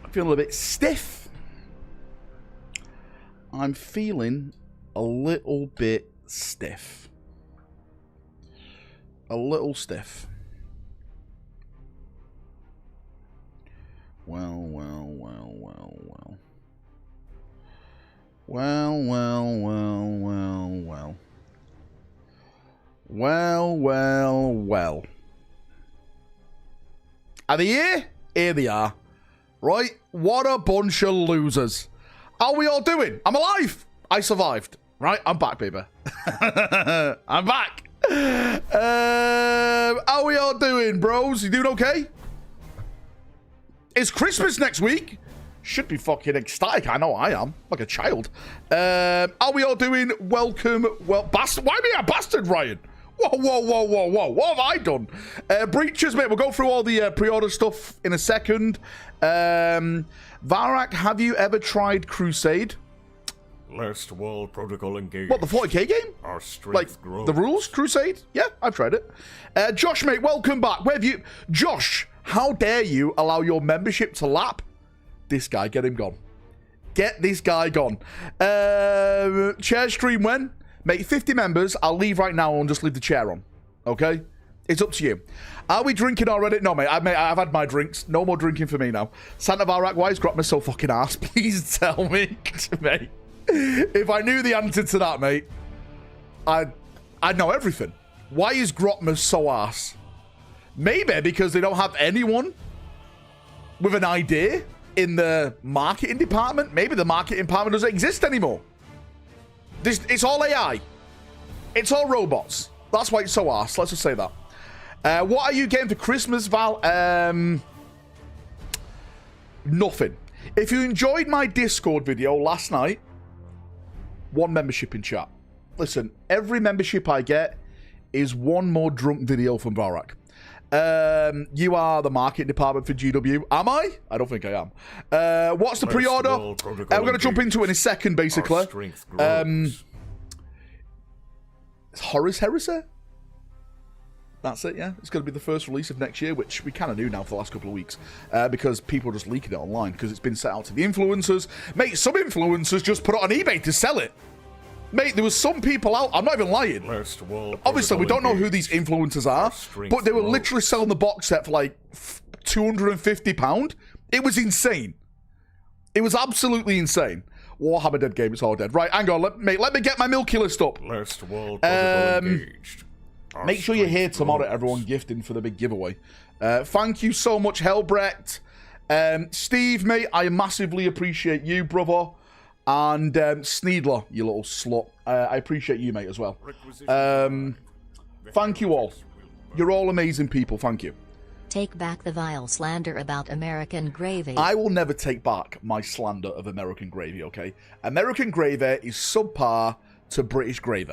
I'm feeling a bit stiff. I'm feeling a little bit stiff. A little stiff. Well. Are they here? Here they are. Right? What a bunch of losers. How are we all doing? I'm alive. I survived. Right? I'm back, baby. I'm back. How are we all doing, bros? You doing okay? It's Christmas next week. Should be fucking ecstatic. I know I am. Like a child. How we all doing? Welcome. Well, bastard. Why me a bastard, Ryan? Whoa. What have I done? Breaches, mate. We'll go through all the pre-order stuff in a second. Valrak, have you ever tried Crusade? Last wall protocol engaged. What, the 40k game? Our strength like, grows. The rules? Crusade? Yeah, I've tried it. Josh, mate, welcome back. Where have you... Josh, how dare you allow your membership to lap? This guy, get him gone. Get this guy gone. Chair stream when? Mate, 50 members. I'll leave right now and just leave the chair on. Okay? It's up to you. Are we drinking already? No, mate, I've had my drinks. No more drinking for me now. Santa Valrak, why is Grotma so fucking ass? Please tell me, mate. If I knew the answer to that, mate, I'd know everything. Why is Grotma so ass? Maybe because they don't have anyone with an idea in the marketing department. Maybe the marketing department doesn't exist anymore. It's all AI. It's all robots. That's why it's so ass. Let's just say that. What are you getting for Christmas, Val? Nothing. If you enjoyed my Discord video last night, 1 membership in chat. Listen, every membership I get is 1 more drunk video from Valrak. You are the marketing department for GW. Am I? I don't think I am. What's the pre-order? We're going to jump into it in a second, basically. It's Horus Heresy? That's it, yeah. It's going to be the first release of next year, which we kind of knew now for the last couple of weeks, because people are just leaking it online, because it's been set out to the influencers. Mate, some influencers just put it on eBay to sell it. Mate, there was some people out, I'm not even lying. Obviously, we don't know who these influencers are, but they were literally selling the box set for like £250. It was insane. It was absolutely insane. Warhammer dead game, it's all dead. Right, hang on, let me get my Milky List up. Make sure you're here tomorrow, everyone, gifting for the big giveaway. Thank you so much, Helbrecht. Steve, mate, I massively appreciate you, brother. And Sneedler, you little slut. I appreciate you, mate, as well. Thank you all. You're all amazing people. Thank you. Take back the vile slander about American gravy. I will never take back my slander of American gravy, okay? American gravy is subpar to British gravy.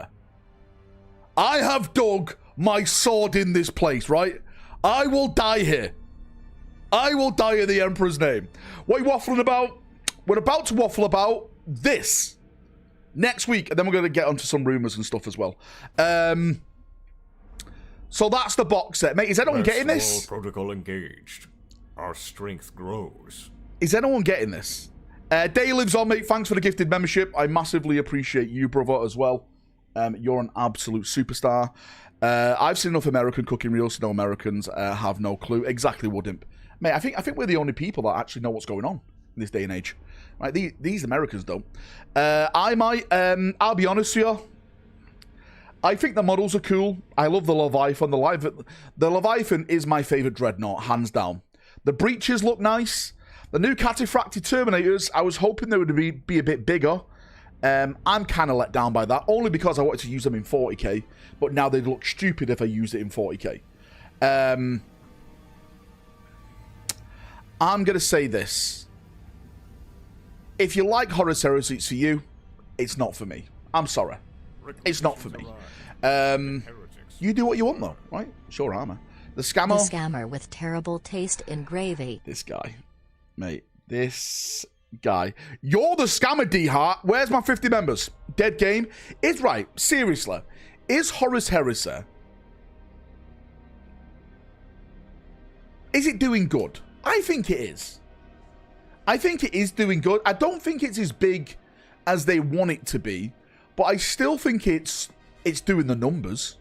I have dug my sword in this place, right? I will die here. I will die in the Emperor's name. What are you waffling about? We're about to waffle about this next week, and then we're going to get onto some rumors and stuff as well. So that's the box set, mate. Is anyone getting this? Protocol engaged. Our strength grows. Is anyone getting this? Day lives on, mate. Thanks for the gifted membership. I massively appreciate you, brother, as well. You're an absolute superstar. I've seen enough American cooking reels to know Americans have no clue. Exactly, Woodimp. Mate, I think we're the only people that actually know what's going on in this day and age. Right, these Americans don't. I'll be honest with you. I think the models are cool. I love the Leviathan. The Leviathan is my favorite dreadnought, hands down. The breaches look nice. The new Cataphracti Terminators, I was hoping they would be a bit bigger. I'm kind of let down by that, only because I wanted to use them in 40k, but now they'd look stupid if I used it in 40k. I'm going to say this. If you like Horus Heresy, it's for you. It's not for me. I'm sorry. It's not for me. You do what you want, though, right? Sure, armor. The scammer. The scammer with terrible taste in gravy. This guy. Mate, this guy. You're the scammer, D-Hart. Where's my 50 members? Dead game. Is right. Seriously. Is Horus Heresy... Is it doing good? I think it is. I think it is doing good. I don't think it's as big as they want it to be, but I still think it's doing the numbers.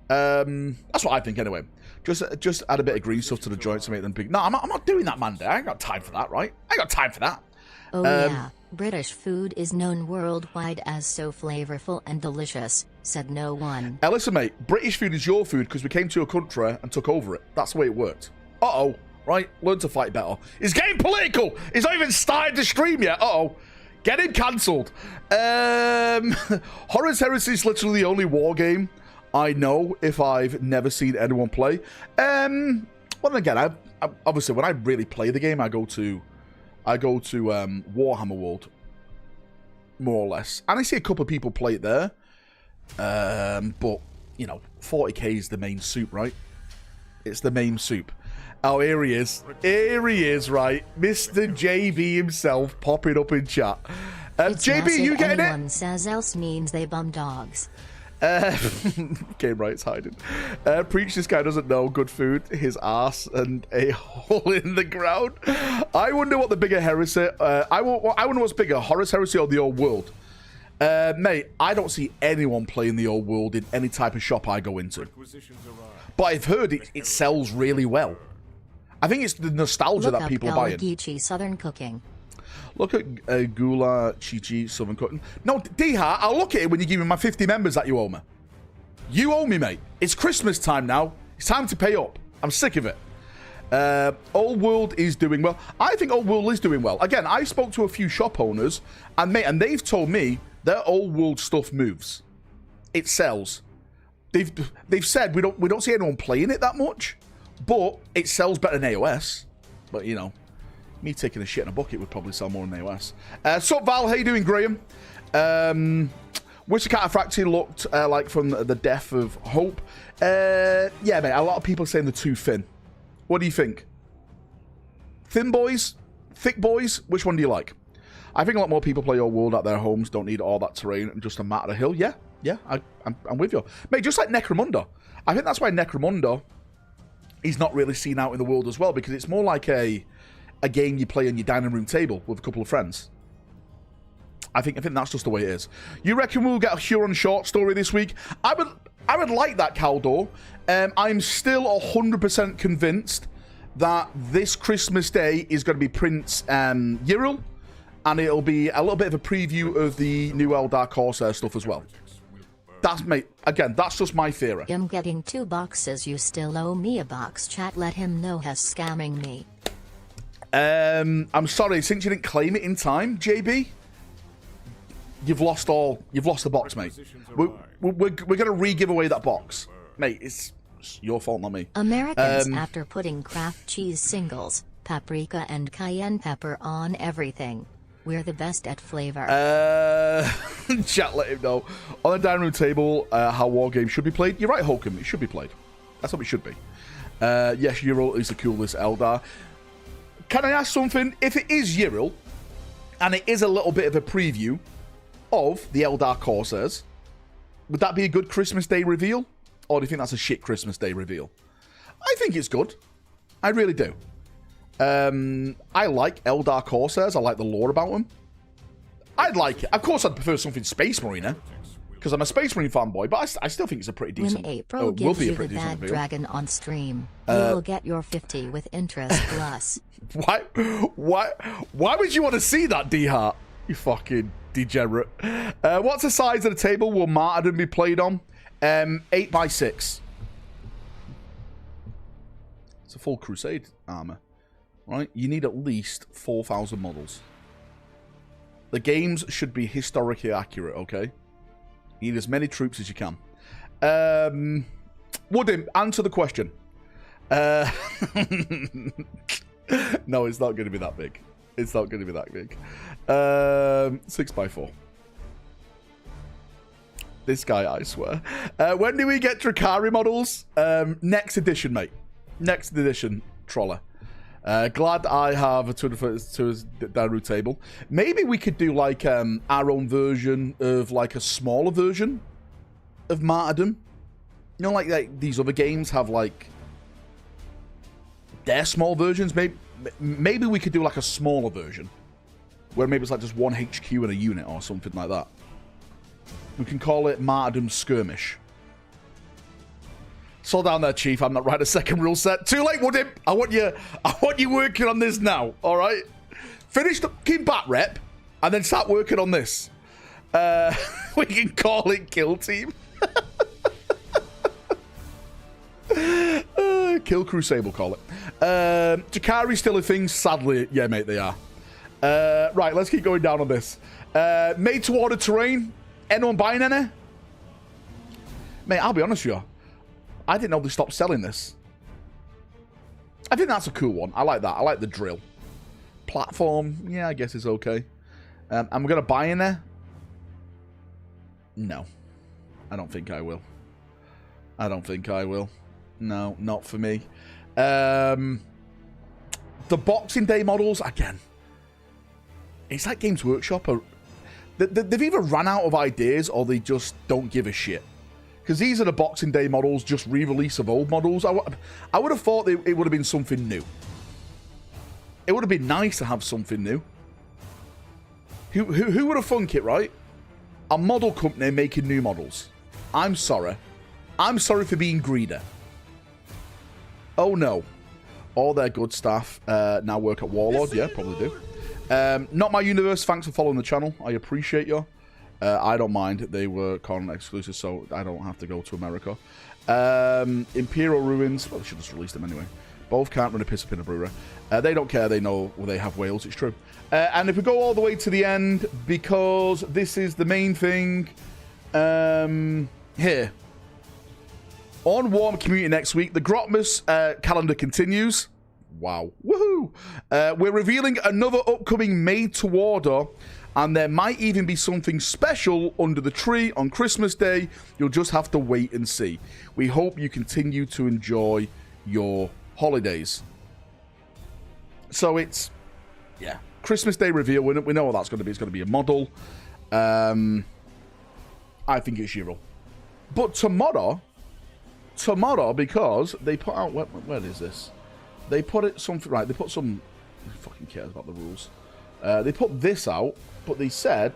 That's what I think anyway. Just add a bit of green stuff to the joints to make them big. No, I'm not doing that, Mandy. I ain't got time for that, right? I ain't got time for that. Oh yeah, British food is known worldwide as so flavorful and delicious, said no one. Listen, mate, British food is your food because we came to your country and took over it. That's the way it worked. Uh-oh, right? Learn to fight better. He's getting political. He's not even started to stream yet. Uh-oh. Get him cancelled. Horus Heresy is literally the only war game I know if I've never seen anyone play. Well, again, I obviously, when I really play the game, I go to Warhammer World, more or less. And I see a couple of people play it there. But, you know, 40k is the main soup, right? It's the main soup. Oh, here he is. Here he is, right? Mr. JB himself popping up in chat. JB, you getting it? Anyone says else means they bum dogs. Game Right's hiding. Preach, this guy doesn't know good food, his ass, and a hole in the ground. I wonder what the bigger heresy... I wonder what's bigger, Horus Heresy or the Old World? Mate, I don't see anyone playing the Old World in any type of shop I go into. But I've heard it sells really well. I think it's the nostalgia that people are buying. Gula Southern Cooking. Look at Gula Chi Southern Cooking. No, D-Hart, I'll look at it when you give me my 50 members that you owe me. You owe me, mate. It's Christmas time now. It's time to pay up. I'm sick of it. Old World is doing well. I think Old World is doing well. Again, I spoke to a few shop owners, and they've told me their Old World stuff moves. It sells. They've said we don't see anyone playing it that much, but it sells better than AOS. But you know, me taking a shit in a bucket would probably sell more than AOS. Sup, Val? How you doing, Graham? Wish the Cataphracti looked like from the Death of Hope. Yeah, mate. A lot of people are saying they're too thin. What do you think? Thin boys? Thick boys? Which one do you like? I think a lot more people play Old World at their homes, don't need all that terrain and just a mat at a hill. Yeah, I'm with you. Mate, just like Necromunda. I think that's why Necromunda is not really seen out in the world as well, because it's more like a game you play on your dining room table with a couple of friends. I think that's just the way it is. You reckon we'll get a Huron short story this week? I would like that, Caldor. I'm still 100% convinced that this Christmas Day is going to be Prince Yril, and it'll be a little bit of a preview of the new Eldar Corsair stuff as well. Mate, again, that's just my theory. I'm getting 2 boxes. You still owe me a box. Chat, let him know has scamming me. I'm sorry, since you didn't claim it in time, JB, you've lost the box, mate. We're going to re-give away that box. Mate, it's your fault, not me. Americans, after putting Kraft cheese singles, paprika and cayenne pepper on everything. We're the best at flavor. Chat, let him know. On the dining room table, how war games should be played. You're right, Holcomb. It should be played. That's what it should be. Yes, Yril is the coolest Eldar. Can I ask something? If it is Yril, and it is a little bit of a preview of the Eldar Corsairs, would that be a good Christmas Day reveal? Or do you think that's a shit Christmas Day reveal? I think it's good. I really do. I like Eldar Corsairs. I like the lore about them. I'd like it. Of course, I'd prefer something Space Marine, because I'm a Space Marine fanboy, but I still think it's a pretty decent... When April gives you the bad dragon on stream, you will get your 50 with interest plus. Why would you want to see that, D-Hart? You fucking degenerate. What's the size of the table will Martyrdom be played on? 8x6. It's a full Crusade armor. Right? You need at least 4,000 models. The games should be historically accurate, okay? You need as many troops as you can. Wooden, answer the question. No, it's not going to be that big. It's not going to be that big. 6x4. This guy, I swear. When do we get Drakari models? Next edition, mate. Next edition, Troller. Glad I have a 200 dining room table. Maybe we could do like our own version of like a smaller version of Martyrdom. You know, like these other games have like their small versions. Maybe we could do like a smaller version where maybe it's like just one HQ and a unit or something like that. We can call it Martyrdom Skirmish. Slow down there, Chief. I'm not writing a second rule set. Too late, Woodimp. I want you working on this now. All right. Finish the fucking bat rep and then start working on this. We can call it Kill Team. Kill Crusade, we'll call it. Jakari's still a thing. Sadly, yeah, mate, they are. Right, let's keep going down on this. Made to order terrain. Anyone buying any? Mate, I'll be honest with you. I didn't know they stopped selling this. I think that's a cool one. I like that. I like the drill. Platform, yeah, I guess it's okay. And we're going to buy in there? No. I don't think I will. I don't think I will. No, not for me. The Boxing Day models, again. It's like Games Workshop. They've either run out of ideas or they just don't give a shit. Because these are the Boxing Day models, just re-release of old models. I would have thought it would have been something new. It would have been nice to have something new. Who would have thunk it, right? A model company making new models. I'm sorry. I'm sorry for being greedy. Oh no. All their good staff now work at Warlord. Yeah, probably do. Not my universe. Thanks for following the channel. I appreciate you. I don't mind. They were Con exclusive, so I don't have to go to America. Imperial Ruins. Well, they should just release them anyway. Both can't run a piss up in a brewery. They don't care. They know they have whales. It's true. And if we go all the way to the end, because this is the main thing here. On Warhammer Community next week, the Grotmas calendar continues. Wow. Woohoo! We're revealing another upcoming made-to-order, and there might even be something special under the tree on Christmas Day. You'll just have to wait and see. We hope you continue to enjoy your holidays. So it's, yeah, Christmas Day reveal. We know what that's going to be. It's going to be a model. I think it's Euro. But tomorrow, because they put out, where is this? They put it something, right, they put some, who fucking cares about the rules? They put this out, but they said,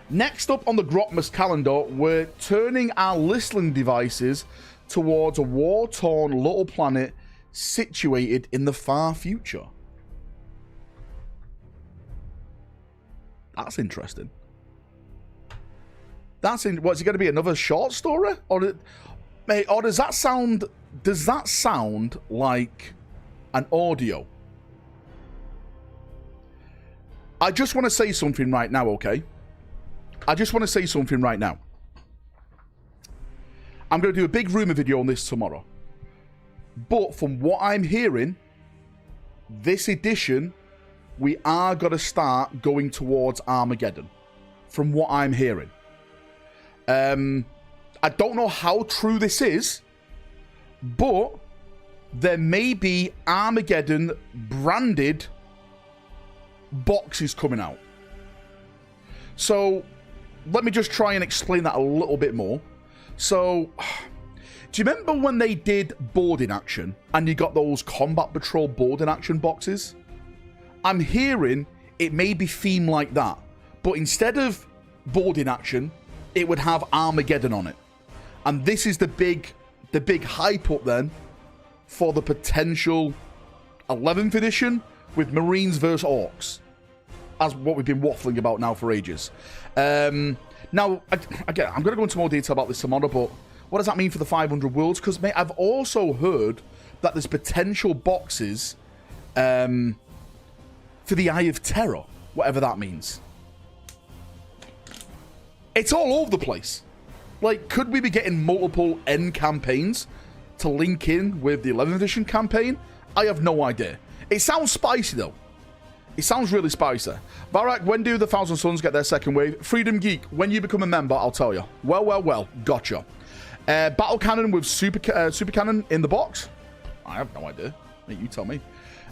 next up on the Grotmas calendar, we're turning our listening devices towards a war-torn little planet situated in the far future. That's interesting. What's it going to be, another short story? Or does that sound like an audio? I just want to say something right now, okay? I just want to say something right now. I'm going to do a big rumor video on this tomorrow. But from what I'm hearing, this edition, we are going to start going towards Armageddon. From what I'm hearing. I don't know how true this is, but there may be Armageddon branded boxes coming out. So let me just try and explain that a little bit more. So, do you remember when they did boarding action and you got those combat patrol boarding action boxes? I'm hearing it may be themed like that, but instead of boarding action, it would have Armageddon on it. And this is the big hype up then for the potential 11th edition with Marines versus Orcs. As what we've been waffling about now for ages. Now, again, I'm going to go into more detail about this tomorrow, but what does that mean for the 500 worlds? Because, mate, I've also heard that there's potential boxes for the Eye of Terror, whatever that means. It's all over the place. Like, could we be getting multiple end campaigns to link in with the 11th edition campaign? I have no idea. It sounds spicy, though. It sounds really spicy. Valrak, when do the Thousand Suns get their second wave? Freedom Geek, when you become a member, I'll tell you. Well, gotcha. Battle Cannon with Super Cannon in the box? I have no idea. You tell me.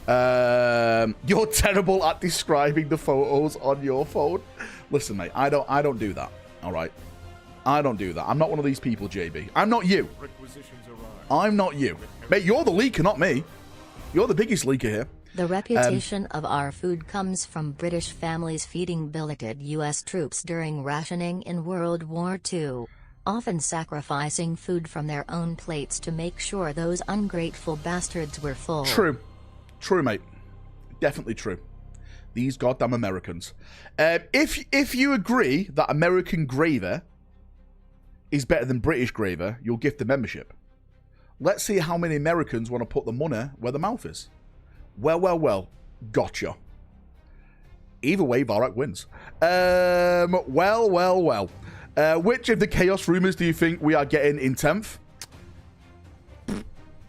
You're terrible at describing the photos on your phone. Listen, mate, I don't do that. All right. I don't do that. I'm not one of these people, JB. I'm not you. Requisitions arrive. I'm not you. Mate, you're the leaker, not me. You're the biggest leaker here. The reputation of our food comes from British families feeding billeted U.S. troops during rationing in World War II, often sacrificing food from their own plates to make sure those ungrateful bastards were full. True. True, mate. Definitely true. These goddamn Americans. If you agree that American gravy is better than British gravy, you'll gift the membership. Let's see how many Americans want to put the money where the mouth is. Well. Gotcha. Either way, Valrak wins. Well. Which of the Chaos rumors do you think we are getting in 10th?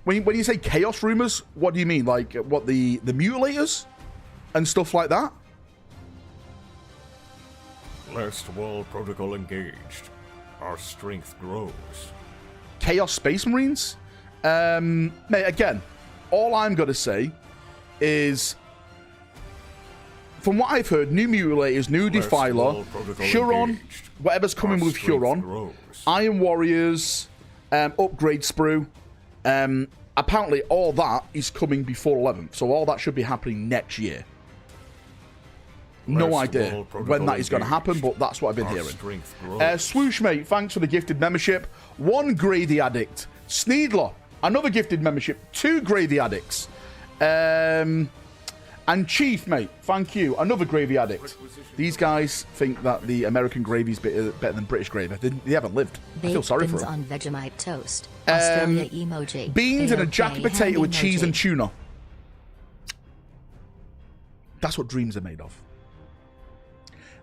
When you say Chaos rumors, what do you mean? Like, what, the mutilators? And stuff like that? Last wall protocol engaged. Our strength grows. Chaos Space Marines? Mate, again, all I'm going to say is, from what I've heard, new mutilators, new Defiler, Huron, whatever's coming with Huron, Iron Warriors, upgrade sprue. Apparently all that is coming before 11th, so all that should be happening next year. No idea when that is going to happen, but that's what I've been hearing. Swoosh, mate, thanks for the gifted membership. 1 Gravy Addict. Sneedler, another gifted membership. 2 Gravy Addicts. And Chief, mate, thank you. Another Gravy Addict. These guys think that the American gravy is better than British gravy. They haven't lived. I feel sorry for them. On Vegemite toast. Australia emoji. Beans and a jacket potato with cheese and tuna. That's what dreams are made of.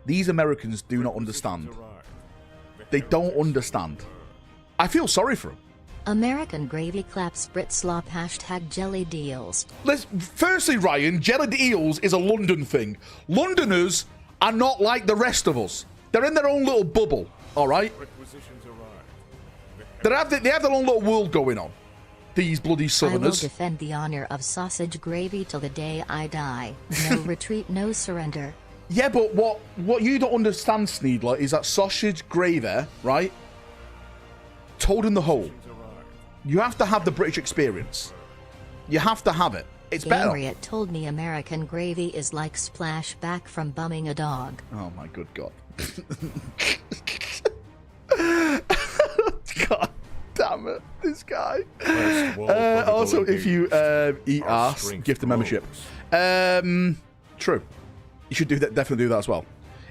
These Americans do not understand. They don't understand. I feel sorry for them. American gravy claps Brit slop # jelly deals. Firstly, Ryan, jelly deals is a London thing. Londoners are not like the rest of us. They're in their own little bubble, all right? They have their own little world going on. These bloody Southerners. I will defend the honor of sausage gravy till the day I die. No retreat, no surrender. Yeah, but what you don't understand, Sneedler, is that sausage gravy, right? Told in the whole. You have to have the British experience. You have to have it. It's better. Gabriel told me American gravy is like splashback from bumming a dog. Oh my good God. God damn it, this guy. Also, if you eat ass, gift the membership. True. You should definitely do that as well.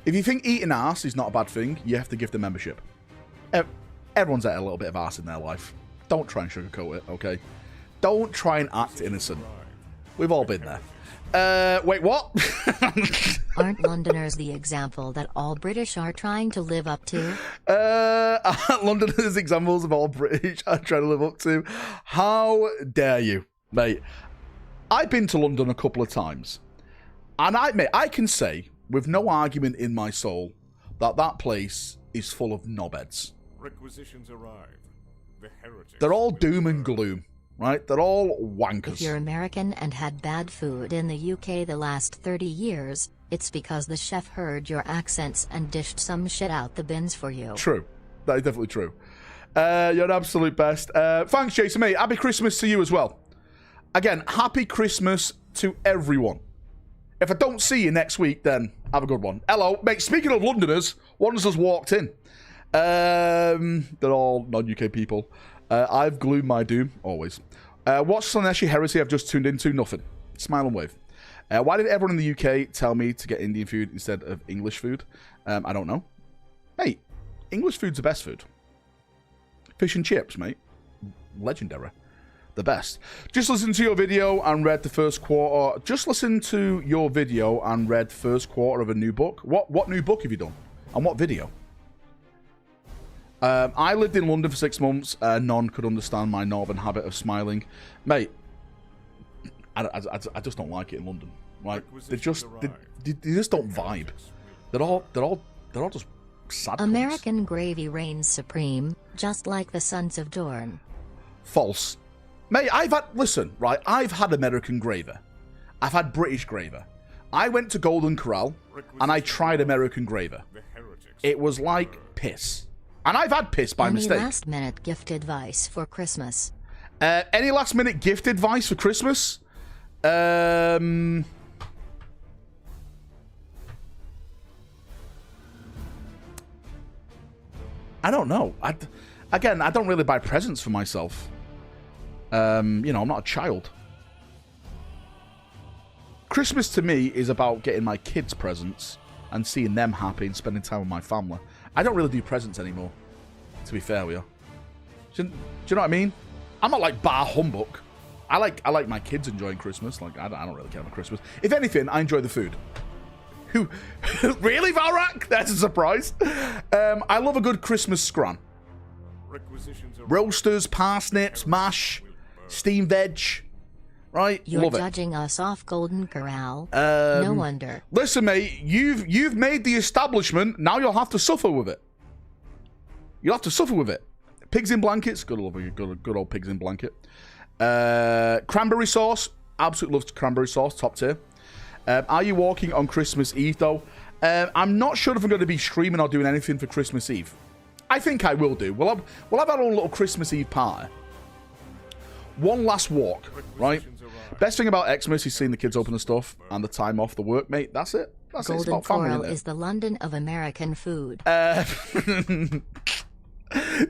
If you think eating ass is not a bad thing, you have to give the membership. Everyone's had a little bit of ass in their life. Don't try and sugarcoat it, okay? Don't try and act innocent. We've all been there. Wait, what? Aren't Londoners the example that all British are trying to live up to? Londoners examples of all British are trying to live up to. How dare you, mate? I've been to London a couple of times. And I can say, with no argument in my soul, that that place is full of knobheads. Requisitions arrive. The heretics. They're all doom and gloom, right? They're all wankers. If you're American and had bad food in the UK the last 30 years, it's because the chef heard your accents and dished some shit out the bins for you. True. That is definitely true. You're an absolute best. Thanks, Jason. Mate, happy Christmas to you as well. Again, happy Christmas to everyone. If I don't see you next week, then have a good one. Hello. Mate, speaking of Londoners, one has just walked in. They're all non-UK people. I've glued my doom, always. What's Slaneshi heresy I've just tuned into? Nothing. Smile and wave. Why did everyone in the UK tell me to get Indian food instead of English food? I don't know. Mate, English food's the best food. Fish and chips, mate. Legendary. The best. Just listen to your video and read the first quarter. Just listen to your video and read first quarter of a new book. What new book have you done? And what video? I lived in London for 6 months. None could understand my northern habit of smiling. Mate, I just don't like it in London. Like, they just don't vibe. They're all just sad. American gravy reigns supreme, just like the Sons of Dorne. False. Mate, listen, right, I've had American gravy. I've had British gravy. I went to Golden Corral and I tried American gravy. It was like piss. And I've had piss by mistake. Any last-minute gift advice for Christmas? Any last-minute gift advice for Christmas? I don't know. Again, I don't really buy presents for myself. You know, I'm not a child. Christmas to me is about getting my kids presents and seeing them happy and spending time with my family. I don't really do presents anymore, to be fair with you. Do you know what I mean? I'm not like bar humbug. I like my kids enjoying Christmas. Like I don't really care about Christmas. If anything, I enjoy the food. Who really, Valrak? That's a surprise. I love a good Christmas scran. Roasters, parsnips, mash, steamed veg. Right? You're Love judging us off Golden Corral. No wonder. Listen, mate, you've made the establishment. Now you'll have to suffer with it. You'll have to suffer with it. Pigs in blankets. Good old pigs in blanket. Cranberry sauce. Absolutely love cranberry sauce. Top tier. Are you walking on Christmas Eve, though? I'm not sure if I'm going to be streaming or doing anything for Christmas Eve. I think I will do. We'll have our own little Christmas Eve party. One last walk, right? Best thing about Xmas is seeing the kids open the stuff and the time off the work, mate. That's it. That's it. It's Golden about family, Corral isn't it? is the London of American food. Do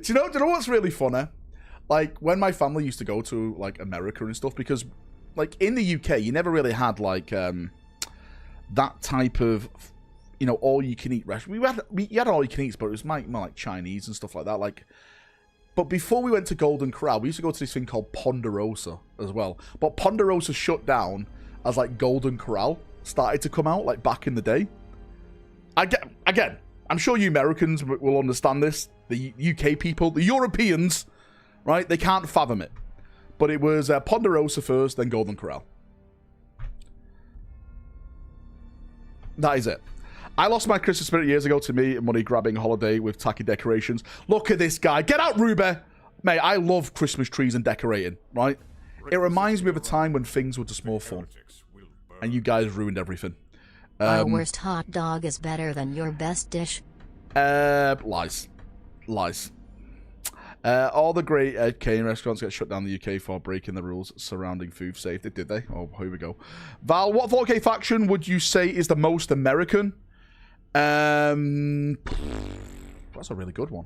you know what's really funny? Like, when my family used to go to, like, America and stuff, because, like, in the UK, you never really had, like, that type of, you know, all-you-can-eat restaurant. You had all-you-can-eats, but it was more like Chinese and stuff like that. Like, but before we went to Golden Corral, we used to go to this thing called Ponderosa as well. But Ponderosa shut down as, like, Golden Corral started to come out, like, back in the day. Again, I'm sure you Americans will understand this. The UK people, the Europeans, right? They can't fathom it. But it was Ponderosa first, then Golden Corral. That is it. I lost my Christmas spirit years ago to me money-grabbing holiday with tacky decorations. Look at this guy. Get out, Ruby. Mate, I love Christmas trees and decorating, right? It reminds me of a time when things were just more fun. And you guys ruined everything. Our worst hot dog is better than your best dish. Lies. All the great Canadian restaurants get shut down in the UK for breaking the rules surrounding food safety. Did they? Oh, here we go. Val, what 4K faction would you say is the most American? That's a really good one.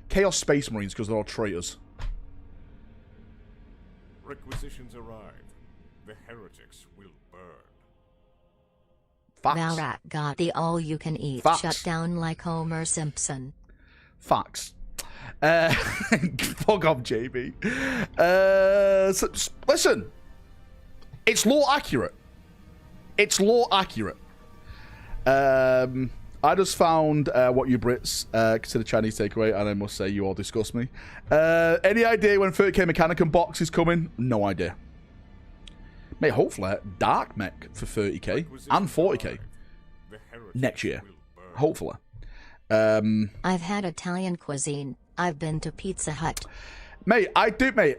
Chaos Space Marines, because they're all traitors. Requisitions arrive. The heretics will burn. Facts. Valrak got the all-you-can-eat Facts. shut down like Homer Simpson. Facts. Fuck off, JB. Listen. It's law accurate. I just found what you Brits consider Chinese takeaway, and I must say you all disgust me. Any idea when 30k Mechanicum box is coming? No idea. Mate, hopefully Dark Mech for 30k and 40k next year. Hopefully. I've had Italian cuisine. I've been to Pizza Hut. Mate, mate.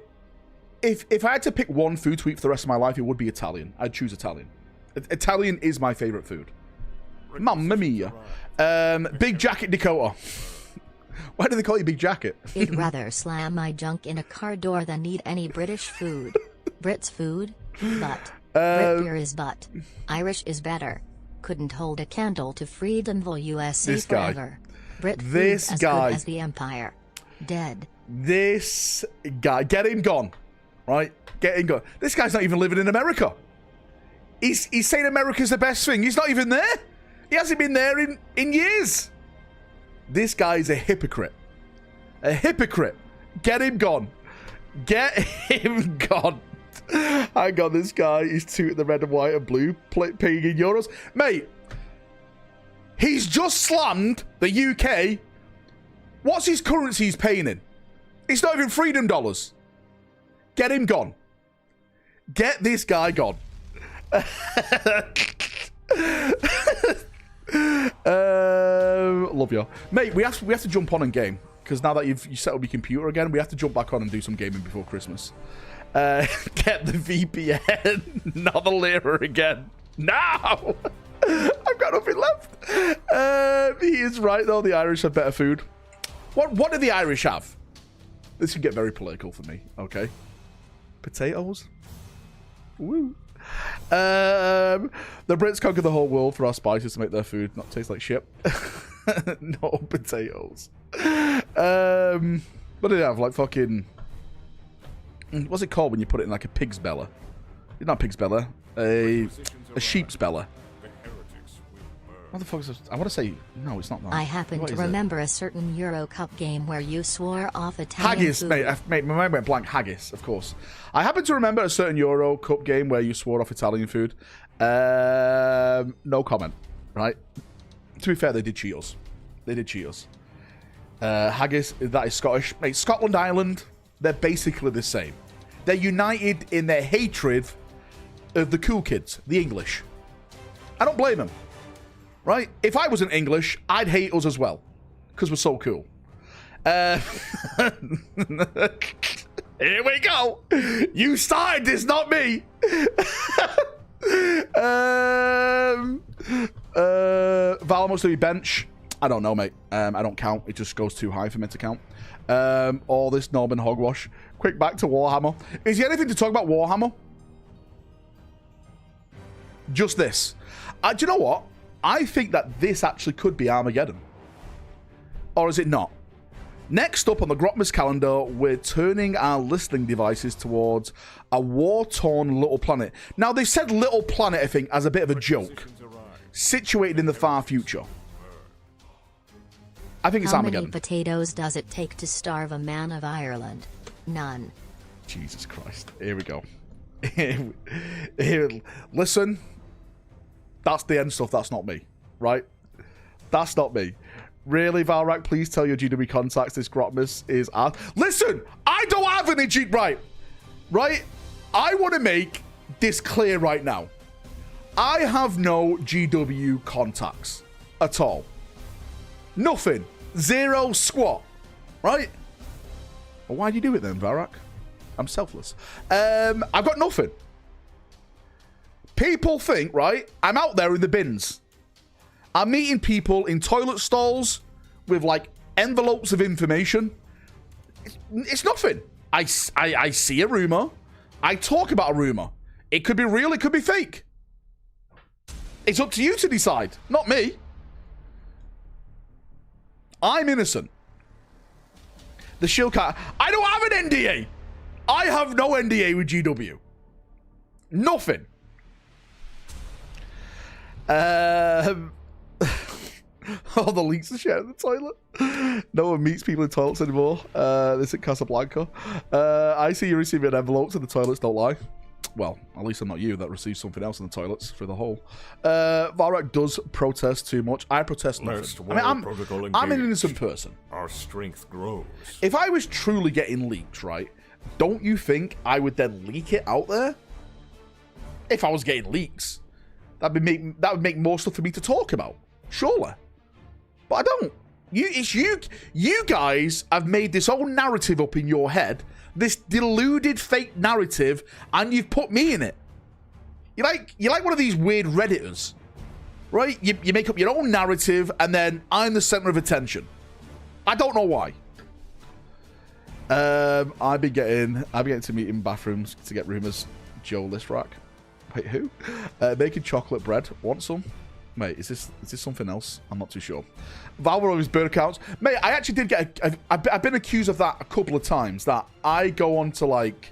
If I had to pick one food to eat for the rest of my life, it would be Italian. I'd choose Italian. Italian is my favourite food. Mamma mia. Big Jacket Dakota. Why do they call you Big Jacket? I'd rather slam my junk in a car door than eat any British food. Brits food? Butt. Brit beer is butt. Irish is better. Couldn't hold a candle to freedom. The USA This guy. forever. Brit This food as guy. good as the Empire. Dead. This guy. Get him gone. Right? Get him gone. This guy's not even living in America. He's saying America's the best thing. He's not even there. He hasn't been there in years. This guy's a hypocrite. A hypocrite. Get him gone. Get him gone. I got this guy. He's tooting the red and white and blue, paying in euros. Mate, he's just slammed the UK. What's his currency he's paying in? It's not even freedom dollars. Get him gone. Get this guy gone. Love you, mate. We have to jump on and game, because now that you set up your computer again, we have to jump back on and do some gaming before Christmas. Get the VPN, not the lira again. No, I've got nothing left. He is right though. The Irish have better food. What do the Irish have? This can get very political for me, okay? Potatoes? Woo. The Brits conquered the whole world for our spices to make their food not taste like shit. No potatoes. What do they have? Like fucking... What's it called when you put it in like a pig's belly? It's not pig's belly. A sheep's belly. What the fuck is this? I want to say... No, it's not that. I happen to remember a certain Euro Cup game where you swore off Italian Haggis, food. mate, my mind went blank. Haggis, of course. I happen to remember a certain Euro Cup game where you swore off Italian food. No comment, right? To be fair, they did cheat us. They did cheat us. Haggis, that is Scottish. Mate, Scotland, Ireland, they're basically the same. They're united in their hatred of the cool kids, the English. I don't blame them. Right? If I wasn't English, I'd hate us as well. Because we're so cool. Here we go. You started this, not me. Val must be bench. I don't know, mate. I don't count. It just goes too high for me to count. All this Norman hogwash. Quick back to Warhammer. Is there anything to talk about Warhammer? Just this. Do you know what? I think that this actually could be Armageddon. Or is it not? Next up on the Grotmas calendar, we're turning our listening devices towards a war-torn little planet. Now, they said little planet, I think, as a bit of a joke. Situated in the far future. I think it's Armageddon. How many potatoes does it take to starve a man of Ireland? None. Jesus Christ. Here we go. Here, listen. That's the end stuff. That's not me, right? That's not me. Really, Valrak, please tell your GW contacts this Grotmas is... Listen, I don't have any G... Right. I want to make this clear right now. I have no GW contacts at all. Nothing. Zero squat. Right? Well, why do you do it then, Valrak? I'm selfless. I've got nothing. People think, right, I'm out there in the bins. I'm meeting people in toilet stalls with, like, envelopes of information. It's nothing. I see a rumor. I talk about a rumor. It could be real, it could be fake. It's up to you to decide, not me. I'm innocent. The shield cat. I don't have an NDA. I have no NDA with GW. Nothing. All the leaks are shared in the toilet. No one meets people in toilets anymore. This at Casablanca. I see you receiving envelopes and the toilets don't lie. Well, at least I'm not you that receives something else in the toilets through the hole. Valrak does protest too much. I protest nothing. I mean, I'm an innocent person. Our strength grows. If I was truly getting leaks, right, don't you think I would then leak it out there? If I was getting leaks. That would make more stuff for me to talk about. Surely. But I don't. You guys have made this whole narrative up in your head, this deluded fake narrative, and you've put me in it. You're like one of these weird Redditors, right? You make up your own narrative, and then I'm the center of attention. I don't know why. I've been getting to meet in bathrooms to get rumors. Joe Listrak. Wait, who? Making chocolate bread. Want some? Mate, is this something else? I'm not too sure. Valvar always burn accounts. Mate, I actually did get... I've been accused of that a couple of times, that I go onto, like,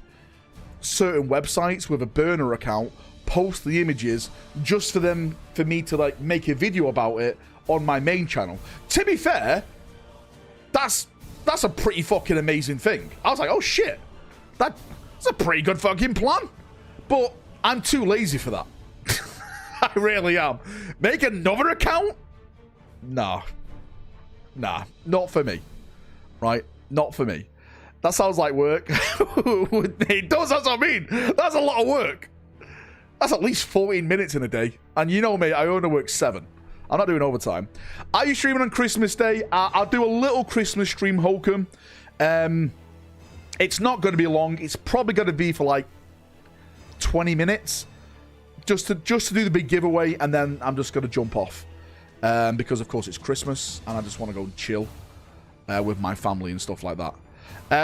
certain websites with a burner account, post the images, just for me to, like, make a video about it on my main channel. To be fair, that's a pretty fucking amazing thing. I was like, oh, shit. That's a pretty good fucking plan. But I'm too lazy for that. I really am. Make another account? Nah. Nah, not for me. Right? Not for me. That sounds like work. It does, that's what I mean. That's a lot of work. That's at least 14 minutes in a day. And you know me, I only work 7. I'm not doing overtime. Are you streaming on Christmas Day? I'll do a little Christmas stream, Hokum. It's not going to be long. It's probably going to be for like 20 minutes. Just to do the big giveaway, and then I'm just going to jump off. Because, of course, it's Christmas, and I just want to go and chill. with my family and stuff like that.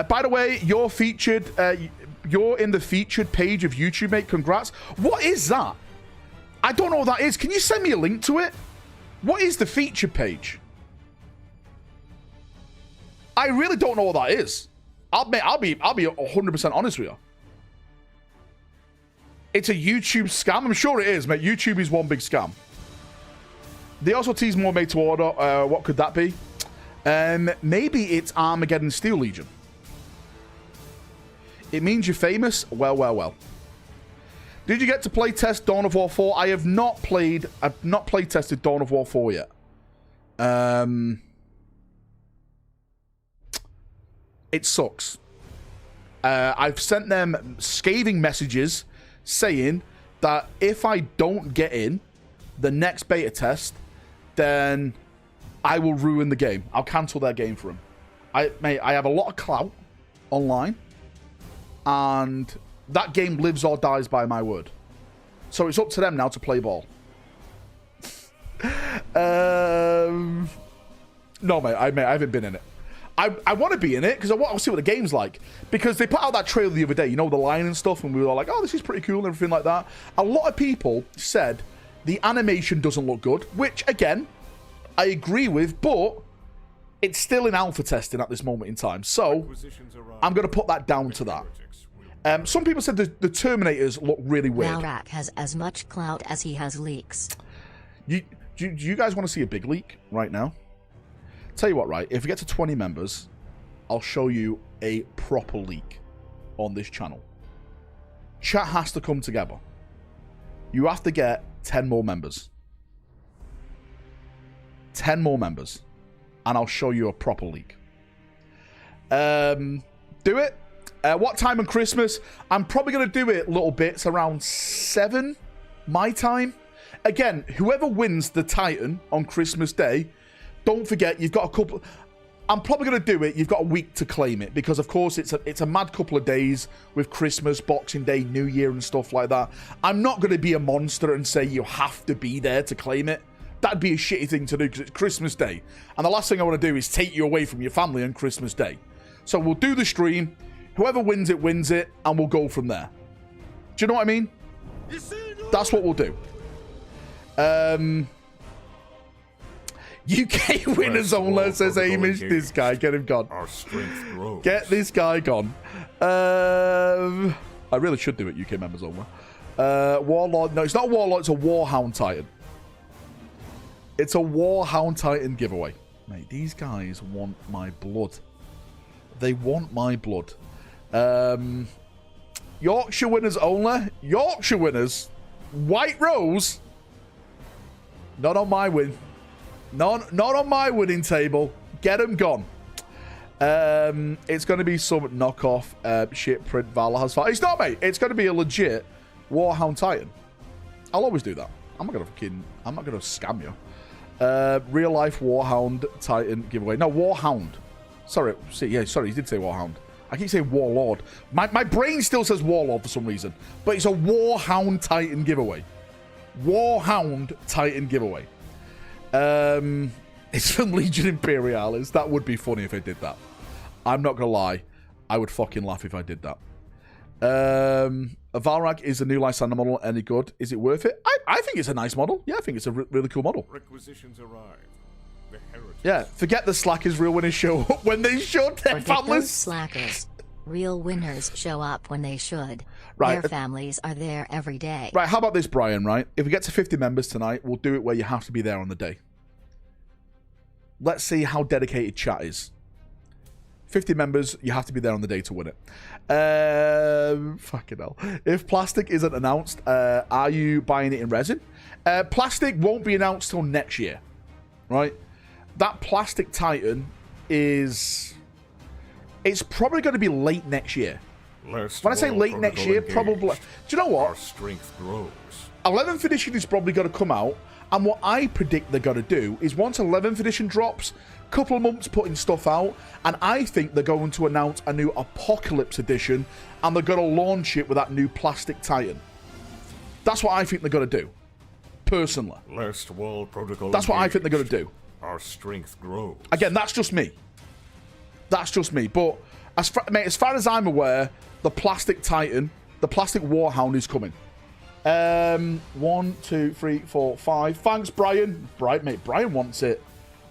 By the way, you're featured. You're in the featured page of YouTube, mate. Congrats. What is that? I don't know what that is. Can you send me a link to it? What is the featured page? I really don't know what that is. I'll be 100% honest with you. It's a YouTube scam. I'm sure it is, mate. YouTube is one big scam. They also tease more made to order. What could that be? Maybe it's Armageddon Steel Legion. It means you're famous. Well. Did you get to play test Dawn of War 4? I have not played. I've not play tested Dawn of War 4 yet. It sucks. I've sent them scathing messages saying that if I don't get in the next beta test, then I will ruin the game. I'll cancel their game for them. I have a lot of clout online, and that game lives or dies by my word. So it's up to them now to play ball. No, mate, I haven't been in it. I want to be in it because I want to see what the game's like. Because they put out that trailer the other day, you know, the lion and stuff, and we were all like, oh, this is pretty cool and everything like that. A lot of people said the animation doesn't look good, which, again, I agree with, but it's still in alpha testing at this moment in time. So I'm going to put that down to that. Some people said the Terminators look really weird. Valrak has as much clout as he has leaks. Do you guys want to see a big leak right now? Tell you what, right? If we get to 20 members, I'll show you a proper leak on this channel. Chat has to come together. You have to get 10 more members. 10 more members. And I'll show you a proper leak. Do it. What time on Christmas? I'm probably going to do it little bits around 7 my time. Again, whoever wins the Titan on Christmas Day, don't forget, you've got a couple... I'm probably going to do it. You've got a week to claim it because, of course, it's a mad couple of days with Christmas, Boxing Day, New Year and stuff like that. I'm not going to be a monster and say you have to be there to claim it. That'd be a shitty thing to do because it's Christmas Day. And the last thing I want to do is take you away from your family on Christmas Day. So we'll do the stream. Whoever wins it, and we'll go from there. Do you know what I mean? That's what we'll do. UK winners only, says Amish. This guy, get him gone. Our strength grows. Get this guy gone. I really should do it, UK members only. Warlord. No, it's not Warlord. It's a Warhound Titan. It's a Warhound Titan giveaway. Mate, these guys want my blood. They want my blood. Yorkshire winners only. Yorkshire winners. White Rose. Not on my win. Not on my winning table. Get them gone. It's going to be some knockoff shit print Valor has fought. It's not, mate. It's going to be a legit Warhound Titan. I'll always do that. I'm not going to scam you. Real life Warhound Titan giveaway. No, Warhound. Sorry. See, yeah, sorry. He did say Warhound. I keep saying Warlord. My brain still says Warlord for some reason. But it's a Warhound Titan giveaway. Warhound Titan giveaway. It's from Legion Imperialis. That would be funny if I did that. I'm not gonna lie. I would fucking laugh if I did that. A Valrak is a new Lysander model. Any good? Is it worth it? I think it's a nice model. Yeah, I think it's a really cool model. Requisitions arrive. The heritage. Yeah, forget the slackers. Real winners show up when they should. Their families. Slackers. Real winners show up when they should. Right. Their families are there every day. Right, how about this, Brian, right? If we get to 50 members tonight, we'll do it where you have to be there on the day. Let's see how dedicated chat is. 50 members, you have to be there on the day to win it. Fucking hell. If plastic isn't announced, are you buying it in resin? Plastic won't be announced till next year, right? That plastic Titan is... It's probably going to be late next year. When I say late next year, probably... Do you know what? Our strength grows. 11th edition is probably going to come out, and what I predict they're going to do is once 11th edition drops, couple of months putting stuff out, and I think they're going to announce a new Apocalypse edition, and they're going to launch it with that new plastic Titan. That's what I think they're going to do. Personally. Last World Protocol That's what I think they're going to do. Our strength grows. Again, that's just me. That's just me. But as far as I'm aware, the plastic Titan, the plastic Warhound is coming. 1, 2, 3, 4, 5. Thanks, Brian. Mate, Brian wants it.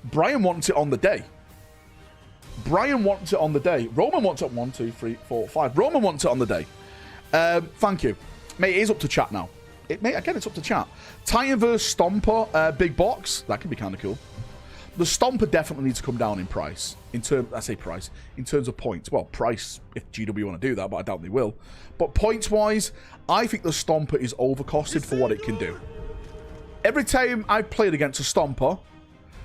Brian wants it on the day. Brian wants it on the day. Roman wants it 1, 2, 3, 4, 5. Roman wants it on the day. Thank you. Mate, it is up to chat now. Mate, again, it's up to chat. Titan vs. Stomper, big box. That could be kind of cool. The Stomper definitely needs to come down in price. In terms of points. Well, price, if GW want to do that, but I doubt they will. But points-wise, I think the Stomper is overcosted for what it can do. Every time I've played against a Stomper,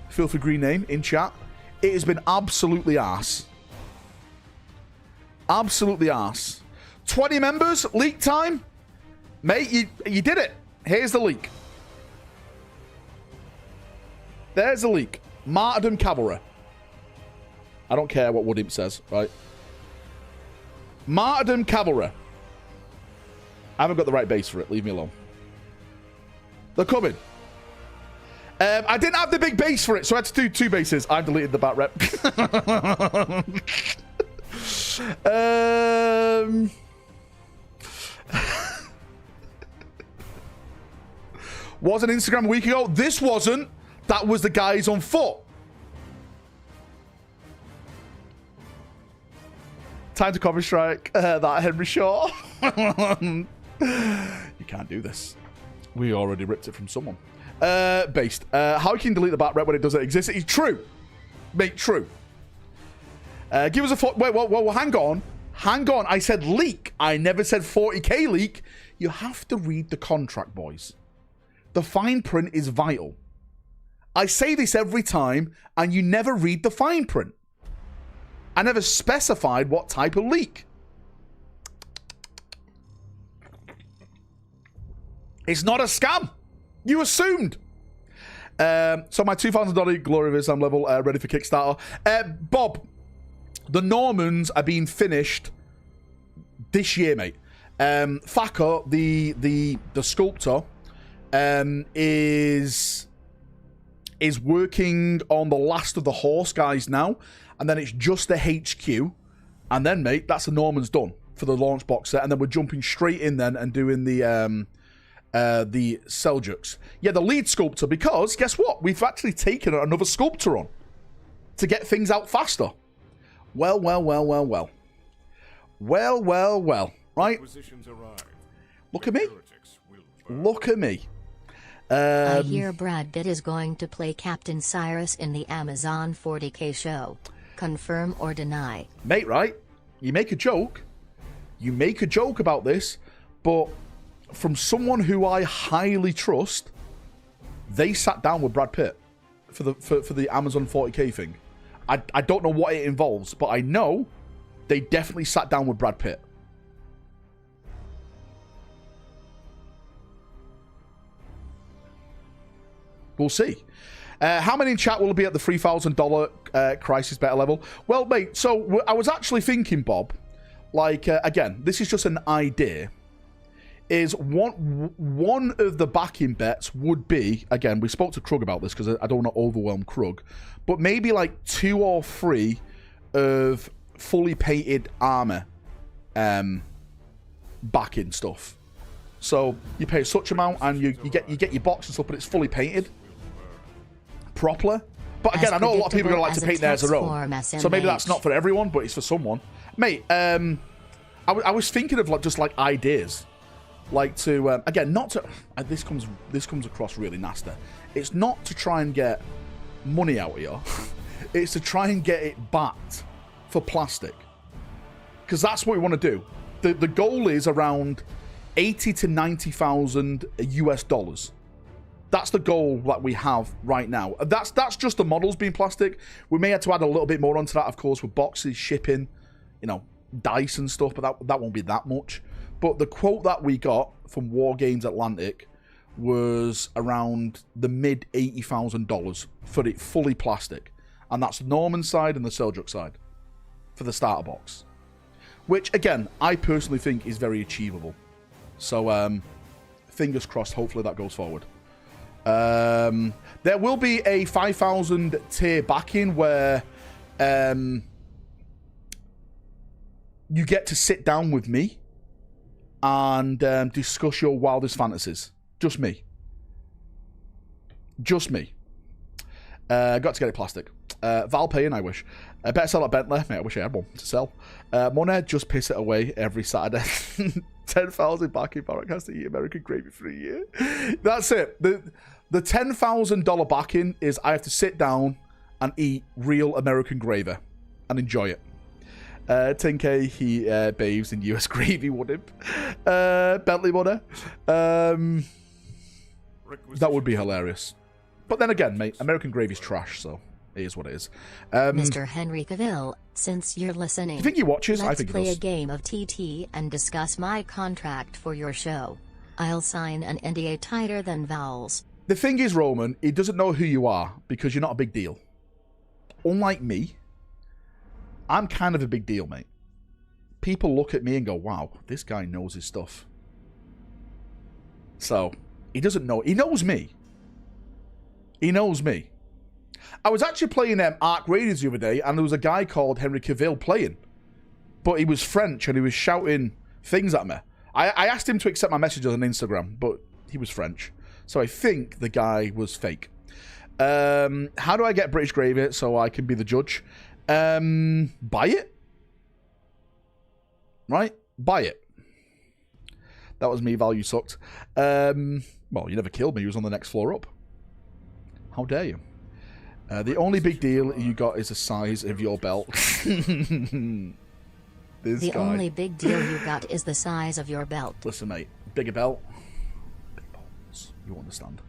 filthy green name in chat, it has been absolutely arse. Absolutely arse. 20 members, leak time. Mate, you did it. Here's the leak. There's the leak. Martyrdom Cavalry. I don't care what Woodimp says, right? Martyrdom Cavalry. I haven't got the right base for it. Leave me alone. They're coming. I didn't have the big base for it, so I had to do 2 bases. I've deleted the bat rep. Was an Instagram a week ago? This wasn't. That was the guys on foot. Time to cover strike. That Henry Shaw. You can't do this. We already ripped it from someone. Based. How can you delete the bat rep when it doesn't exist? It's true. Mate, true. Give us a thought. Wait, whoa, hang on. Hang on. I said leak. I never said 40k leak. You have to read the contract, boys. The fine print is vital. I say this every time, and you never read the fine print. I never specified what type of leak. It's not a scam. You assumed. So my $2,000 Glory of Islam level ready for Kickstarter. Bob, the Normans are being finished this year, mate. Thacker, the sculptor, is working on the last of the horse guys now, and then it's just the HQ, and then, mate, that's the Normans done for the launch box set, and then we're jumping straight in then and doing the Seljuks. Yeah, the lead sculptor, because guess what? We've actually taken another sculptor on to get things out faster. Well. Right? Look at me. Look at me. I hear Brad Pitt is going to play Captain Cyrus in the Amazon 40k show. Confirm or deny? Mate, right? You make a joke. You make a joke about this, but from someone who I highly trust, they sat down with Brad Pitt for the Amazon 40k thing. I don't know what it involves, but I know they definitely sat down with Brad Pitt. We'll see. How many in chat will be at the $3,000 Crisis Beta level? Well, mate, so I was actually thinking, Bob, like, again, this is just an idea, is one of the backing bets would be, again, we spoke to Krug about this because I don't want to overwhelm Krug, but maybe like 2 or 3 of fully painted armor backing stuff. So you pay such amount and you get your box and stuff, but it's fully painted properly. But again, I know a lot of people are going to like to paint theirs their own, so maybe that's not for everyone, but it's for someone. Mate, I was thinking of just ideas, like to again, not to this comes across really nasty. It's not to try and get money out of you. It's to try and get it backed for plastic, because that's what we want to do. The goal is around 80 to 90,000 US dollars. That's the goal that we have right now. That's just the models being plastic. We may have to add a little bit more onto that, of course, with boxes, shipping, dice and stuff, but that won't be that much. But the quote that we got from War Games Atlantic was around the mid $80,000 for it fully plastic. And that's the Norman side and the Seljuk side for the starter box. Which, again, I personally think is very achievable. So, fingers crossed, hopefully that goes forward. There will be a 5,000 tier backing where you get to sit down with me and discuss your wildest fantasies. Just me. Just me. Got to get it plastic. Val paying, I wish. Better sell at Bentley. Mate, I wish I had one to sell. Money, just piss it away every Saturday. 10,000 backing Valrak has to eat American gravy for a year. That's it. The $10,000 backing is I have to sit down and eat real American gravy and enjoy it. 10k he bathes in US gravy, would him. Bentley money. That would be hilarious. But then again, mate, American gravy's trash, so it is what it is. Mr. Henry Cavill, since you're listening, you think he watches? Let's I think he play does. a game of TT and discuss my contract for your show. I'll sign an NDA tighter than Val's. The thing is, Roman, he doesn't know who you are because you're not a big deal. Unlike me, I'm kind of a big deal, mate. People look at me and go, wow, this guy knows his stuff. So, he doesn't know. He knows me. He knows me. I was actually playing Arc Raiders the other day, and there was a guy called Henry Cavill playing. But he was French, and he was shouting things at me. I asked him to accept my messages on Instagram, but he was French. So I think the guy was fake. How do I get British gravy so I can be the judge? Buy it. Right? Buy it. That was me, value sucked. Well, you never killed me. He was on the next floor up. How dare you? The only big deal you got is the size of your belt. The only big deal you got is the size of your belt. Listen, mate. Bigger belt. Big balls. You understand.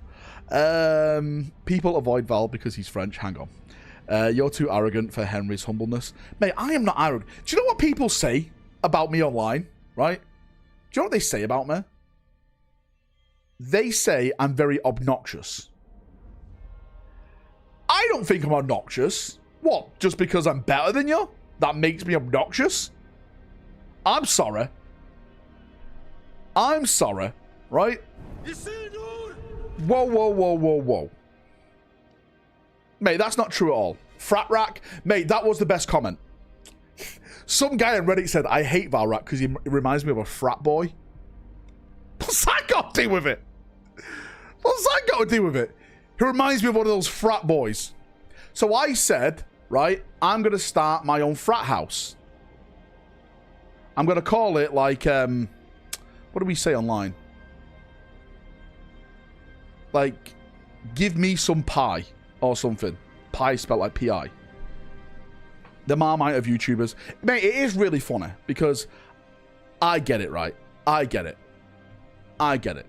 People avoid Val because he's French. Hang on. You're too arrogant for Henry's humbleness. Mate, I am not arrogant. Do you know what people say about me online? Right? Do you know what they say about me? They say I'm very obnoxious. I don't think I'm obnoxious. What? Just because I'm better than you? That makes me obnoxious? I'm sorry. I'm sorry. Right? Whoa, whoa, whoa, whoa, whoa. Mate, that's not true at all. Frat rack? Mate, that was the best comment. Some guy on Reddit said, I hate Valrak because he reminds me of a frat boy. What's that got to do with it? What's that got to do with it? He reminds me of one of those frat boys. So I said, right, I'm going to start my own frat house. I'm going to call it like, what do we say online? Like, give me some pie or something. Pie spelled like P-I. The Marmite of YouTubers. Mate, it is really funny because I get it, right? I get it. I get it.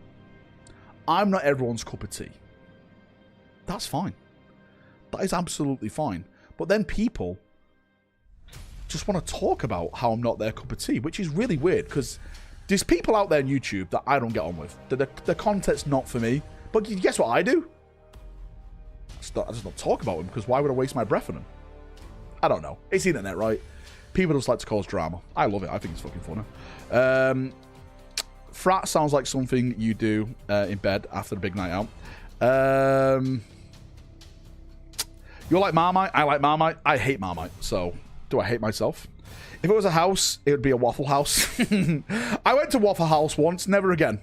I'm not everyone's cup of tea. That's fine. That is absolutely fine. But then people just want to talk about how I'm not their cup of tea, which is really weird because there's people out there on YouTube that I don't get on with. The content's not for me. But guess what I do? I just don't talk about them because why would I waste my breath on them? I don't know. It's the internet, right? People just like to cause drama. I love it. I think it's fucking funny. Frat sounds like something you do in bed after a big night out. You like Marmite? I like Marmite. I hate Marmite. So, do I hate myself? If it was a house, it would be a Waffle House. I went to Waffle House once. Never again.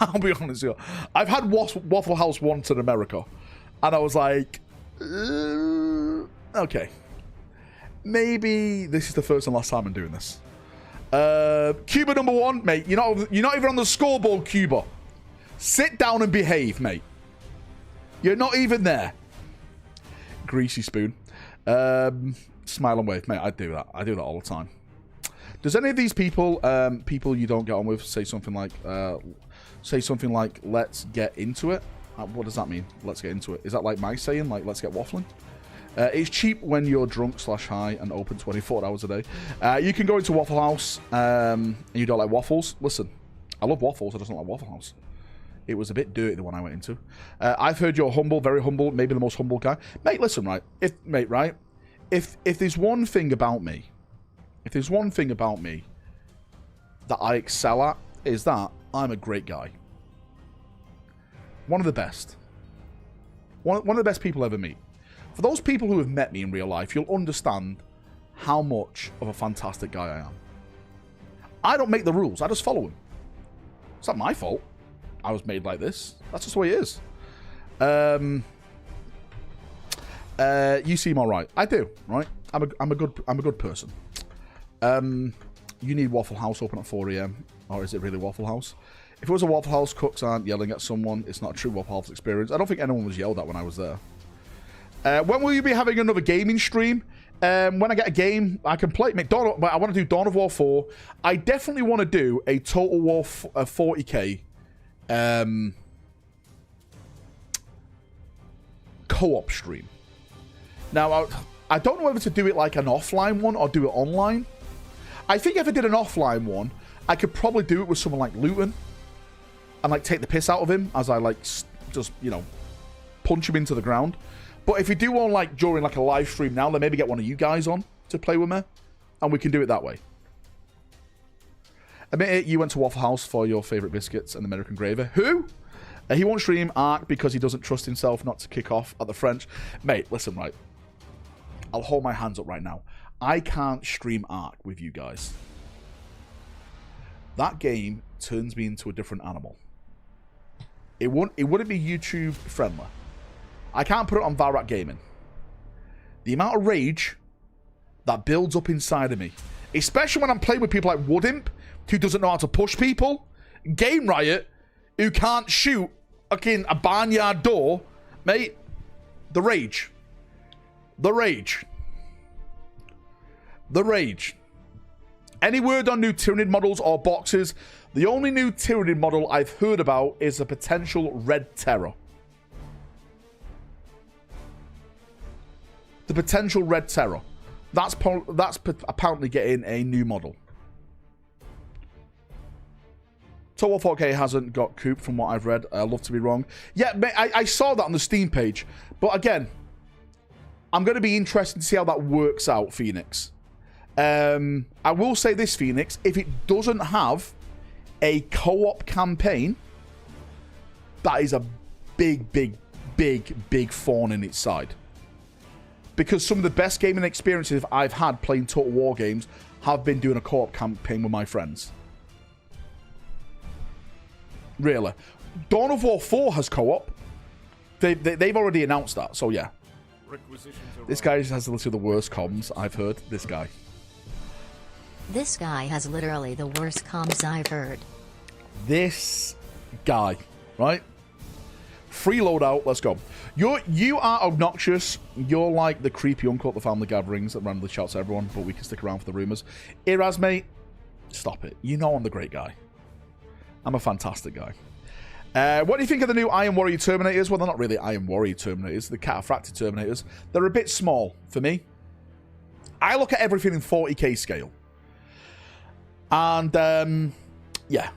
I'll be honest with you. I've had Waffle House once in America. And I was like, okay. Maybe this is the first and last time I'm doing this. Cuba number one, mate. You're not even on the scoreboard, Cuba. Sit down and behave, mate. You're not even there. Greasy spoon. Smile and wave, mate. I do that. I do that all the time. Does any of these people you don't get on with, say something like, let's get into it? What does that mean? Let's get into it. Is that like my saying, like, let's get waffling? It's cheap when you're drunk/high and open 24 hours a day. You can go into Waffle House and you don't like waffles. Listen, I love waffles. I just don't like Waffle House. It was a bit dirty, the one I went into. I've heard you're humble, very humble, maybe the most humble guy. Mate, listen, right? If there's one thing about me, that I excel at, is that I'm a great guy. One of the best. One of the best people I ever meet. For those people who have met me in real life, you'll understand how much of a fantastic guy I am. I don't make the rules. I just follow them. It's not my fault. I was made like this. That's just the way it is. You seem all right. I do, right? I'm a good person. You need Waffle House open at 4 a.m. Or is it really Waffle House? If it was a Waffle House, cooks aren't yelling at someone. It's not a true Waffle House experience. I don't think anyone was yelled at when I was there. When will you be having another gaming stream? When I get a game, I can play it. I want to do Dawn of War 4. I definitely want to do a Total War 40k co-op stream. Now, I don't know whether to do it like an offline one or do it online. I think if I did an offline one, I could probably do it with someone like Luton and like take the piss out of him as I like just, you know, punch him into the ground. But if we do one like during like a live stream now, then maybe get one of you guys on to play with me and we can do it that way. Admit it, you went to Waffle House for your favourite biscuits and American gravy. Who? He won't stream Ark because he doesn't trust himself not to kick off at the French. Mate, listen, right. I'll hold my hands up right now. I can't stream Ark with you guys. That game turns me into a different animal. It wouldn't be YouTube friendly. I can't put it on Valrak Gaming. The amount of rage that builds up inside of me, especially when I'm playing with people like Woodimp, who doesn't know how to push people, Game Riot, who can't shoot a barnyard door, mate. The rage. The rage. The rage. Any word on new Tyranid models or boxes? The only new Tyranid model I've heard about is a potential Red Terror. The potential Red Terror. That's apparently getting a new model. Total War 4K hasn't got Coop from what I've read. I'd love to be wrong. Yeah, mate, I saw that on the Steam page. But again, I'm going to be interested to see how that works out, Phoenix. I will say this, Phoenix. If it doesn't have a co-op campaign, that is a big, big, big, big thorn in its side. Because some of the best gaming experiences I've had playing Total War games have been doing a co-op campaign with my friends. Really. Dawn of War 4 has co-op. They've already announced that, so yeah. This guy has literally the worst comms I've heard. This guy. This guy has literally the worst comms I've heard. This guy, right? Free loadout, let's go. You are obnoxious. You're like the creepy uncle at the family gatherings that randomly shouts at everyone, but we can stick around for the rumors. Iraz, mate, stop it. You know I'm the great guy. I'm a fantastic guy. What do you think of the new Iron Warrior Terminators? Well, they're not really Iron Warrior Terminators. They're Cataphracted Terminators. They're a bit small for me. I look at everything in 40k scale. And, yeah.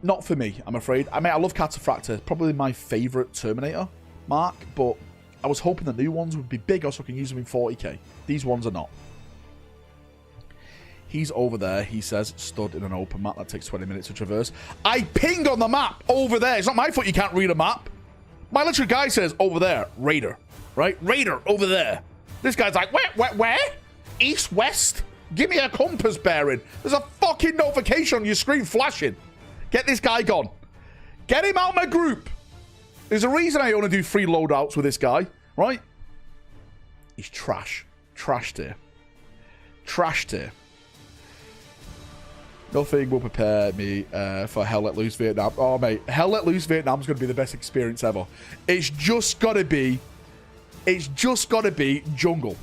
Not for me, I'm afraid. I mean, I love Cataphractor. Probably my favourite Terminator mark. But I was hoping the new ones would be bigger so I can use them in 40k. These ones are not. He's over there, he says, stood in an open map that takes 20 minutes to traverse. I ping on the map over there. It's not my fault you can't read a map. My literal guy says, over there, Raider. Right? Raider, over there. This guy's like, where? East, west? Give me a compass bearing. There's a fucking notification on your screen flashing. Get this guy gone. Get him out of my group. There's a reason I only do 3 loadouts with this guy, right? He's trash. Trash tier. Trash tier. Nothing will prepare me for Hell Let Loose Vietnam. Oh, mate. Hell Let Loose Vietnam is going to be the best experience ever. It's just got to be... It's just got to be jungle.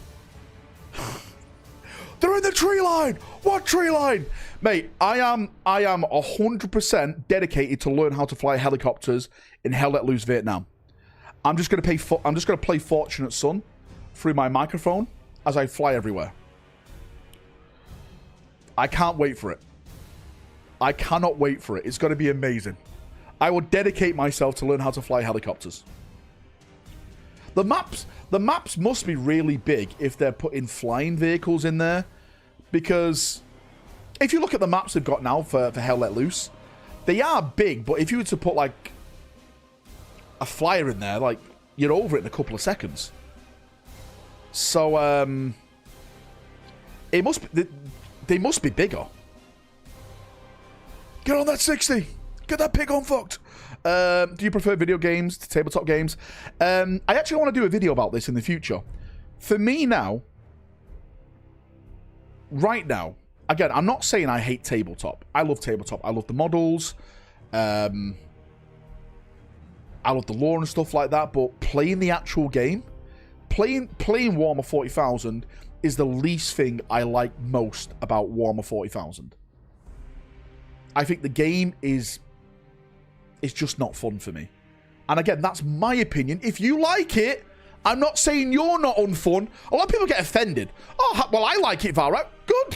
They're in the tree line. What tree line? Mate, I am 100% dedicated to learn how to fly helicopters in Hell Let Loose Vietnam. I'm just going to play Fortunate Son through my microphone as I fly everywhere. I can't wait for it. I cannot wait for it. It's going to be amazing. I will dedicate myself to learn how to fly helicopters. The maps must be really big if they're putting flying vehicles in there. Because if you look at the maps they've got now for Hell Let Loose, they are big. But if you were to put like a flyer in there, like you're over it in a couple of seconds. So, It must be... They must be bigger. Get on that 60. Get that pig on fucked. Do you prefer video games to tabletop games? I actually want to do a video about this in the future. For me now, right now, again, I'm not saying I hate tabletop. I love tabletop. I love the models. I love the lore and stuff like that. But playing the actual game, playing Warhammer 40,000 is the least thing I like most about Warhammer 40,000. I think the game is just not fun for me. And again, that's my opinion. If you like it, I'm not saying you're not unfun. A lot of people get offended. Oh, well, I like it, Valrak.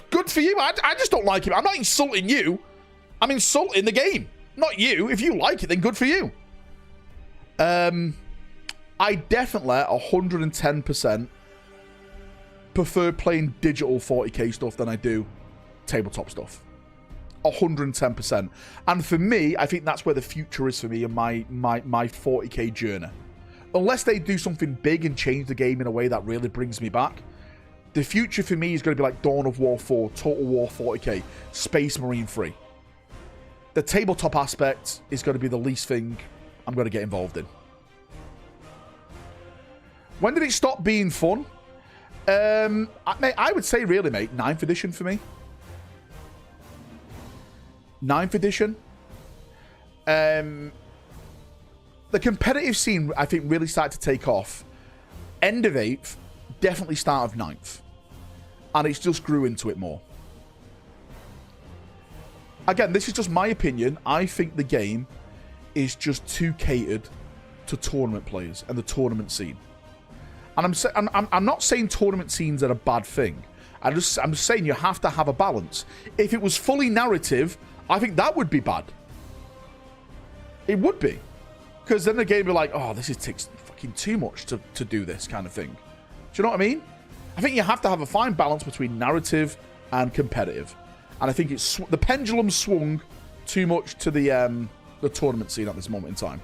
Good for you. I just don't like it. I'm not insulting you. I'm insulting the game, not you. If you like it, then good for you. I definitely 110% prefer playing digital 40k stuff than I do tabletop stuff. 110%. And for me, I think that's where the future is for me and my 40k journey. Unless they do something big and change the game in a way that really brings me back, the future for me is going to be like Dawn of War 4, Total War 40k, Space Marine 3. The tabletop aspect is going to be the least thing I'm going to get involved in. When did it stop being fun? Mate, I would say really, mate, 9th edition for me. 9th edition. The competitive scene, I think, really started to take off. End of 8th, definitely start of 9th. And it's just grew into it more. Again, this is just my opinion. I think the game is just too catered to tournament players and the tournament scene. And I'm not saying tournament scenes are a bad thing. I'm just saying you have to have a balance. If it was fully narrative, I think that would be bad. It would be. Because then the game would be like, oh, this takes fucking too much to do this kind of thing. Do you know what I mean? I think you have to have a fine balance between narrative and competitive. And I think the pendulum swung too much to the tournament scene at this moment in time.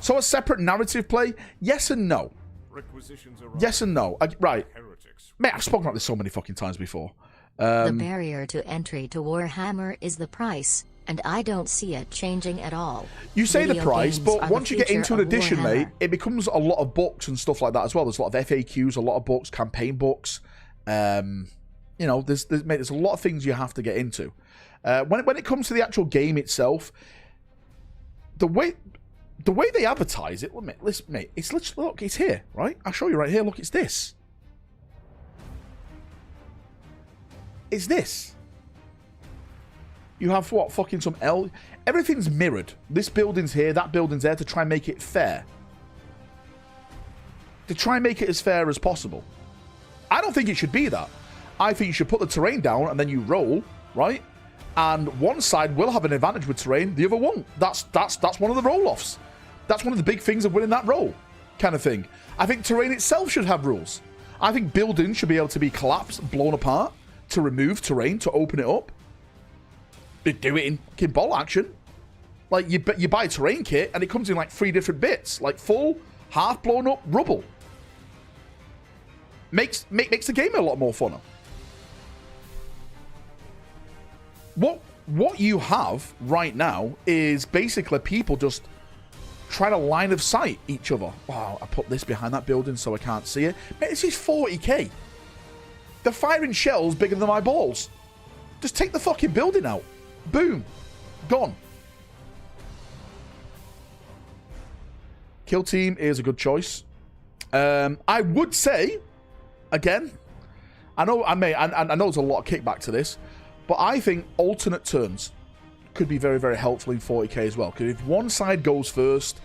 So a separate narrative play? Yes and no. Yes and no. Right. Mate, I've spoken about this so many fucking times before. The barrier to entry to Warhammer is the price, and I don't see it changing at all. You say the price, but once you get into an edition, mate, it becomes a lot of books and stuff like that as well. There's a lot of FAQs, a lot of books, campaign books. You know, there's a lot of things you have to get into. When it comes to the actual game itself, the way they advertise it, listen, mate, it's literally, look, it's here, right? I'll show you right here. Look, it's this. It's this. You have what? Fucking some everything's mirrored. This building's here, that building's there to try and make it fair. To try and make it as fair as possible. I don't think it should be that. I think you should put the terrain down and then you roll, right? And one side will have an advantage with terrain, the other won't. That's one of the roll-offs. That's one of the big things of winning that roll, kind of thing. I think terrain itself should have rules. I think buildings should be able to be collapsed, blown apart, to remove terrain, to open it up. They do it in ball action. Like, you buy a terrain kit, and it comes in, like, 3 different bits. Like, full, half blown up, rubble. Makes the game a lot more funner. What you have right now is basically people just trying to line of sight each other. Wow, I put this behind that building so I can't see it. Mate, this is 40k. They're firing shells bigger than my balls. Just take the fucking building out. Boom. Gone. Kill team is a good choice. I would say, again, I know there's a lot of kickback to this, but I think alternate turns could be very, very helpful in 40k as well. Because if one side goes first,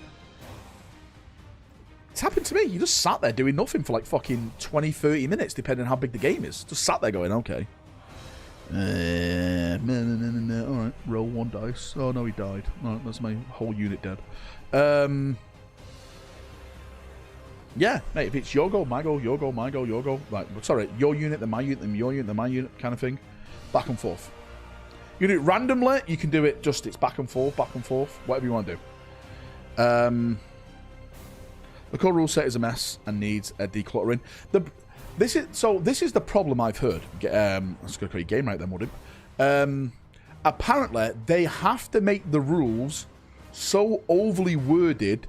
it's happened to me. You just sat there doing nothing for like fucking 20, 30 minutes, depending on how big the game is. Just sat there going, okay. No. Alright, roll 1 dice. Oh no, he died. No, that's my whole unit dead. Yeah, mate, if it's your go, my go, your go, my go, your go. Right, sorry, your unit, then my unit, then your unit, then my unit, kind of thing. Back and forth. You do it randomly, you can do it just, it's back and forth, whatever you want to do. The core rule set is a mess and needs a decluttering. This is the problem I've heard. Let's go create game right then, would it? Apparently, they have to make the rules so overly worded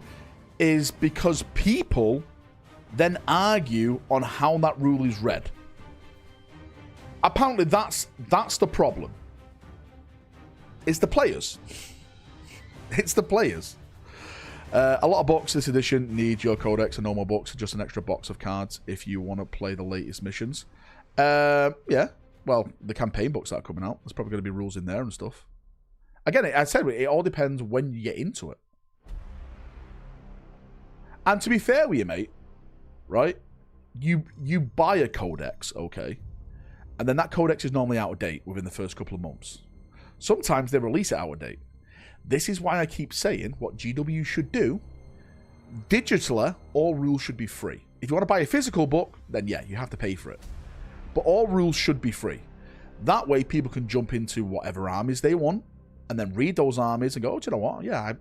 is because people then argue on how that rule is read. Apparently, that's the problem. It's the players. It's the players. A lot of books this edition need your codex, and normal books are just an extra box of cards if you want to play the latest missions. Yeah, well, the campaign books that are coming out, there's probably going to be rules in there and stuff. Again, I said it all depends when you get into it. And to be fair with you, mate, right? You buy a codex, okay, and then that codex is normally out of date within the first couple of months. Sometimes they release it out of date. This is why I keep saying what GW should do. Digitally, all rules should be free. If you want to buy a physical book, then yeah, you have to pay for it. But all rules should be free. That way, people can jump into whatever armies they want, and then read those armies and go, oh, do you know what? Yeah,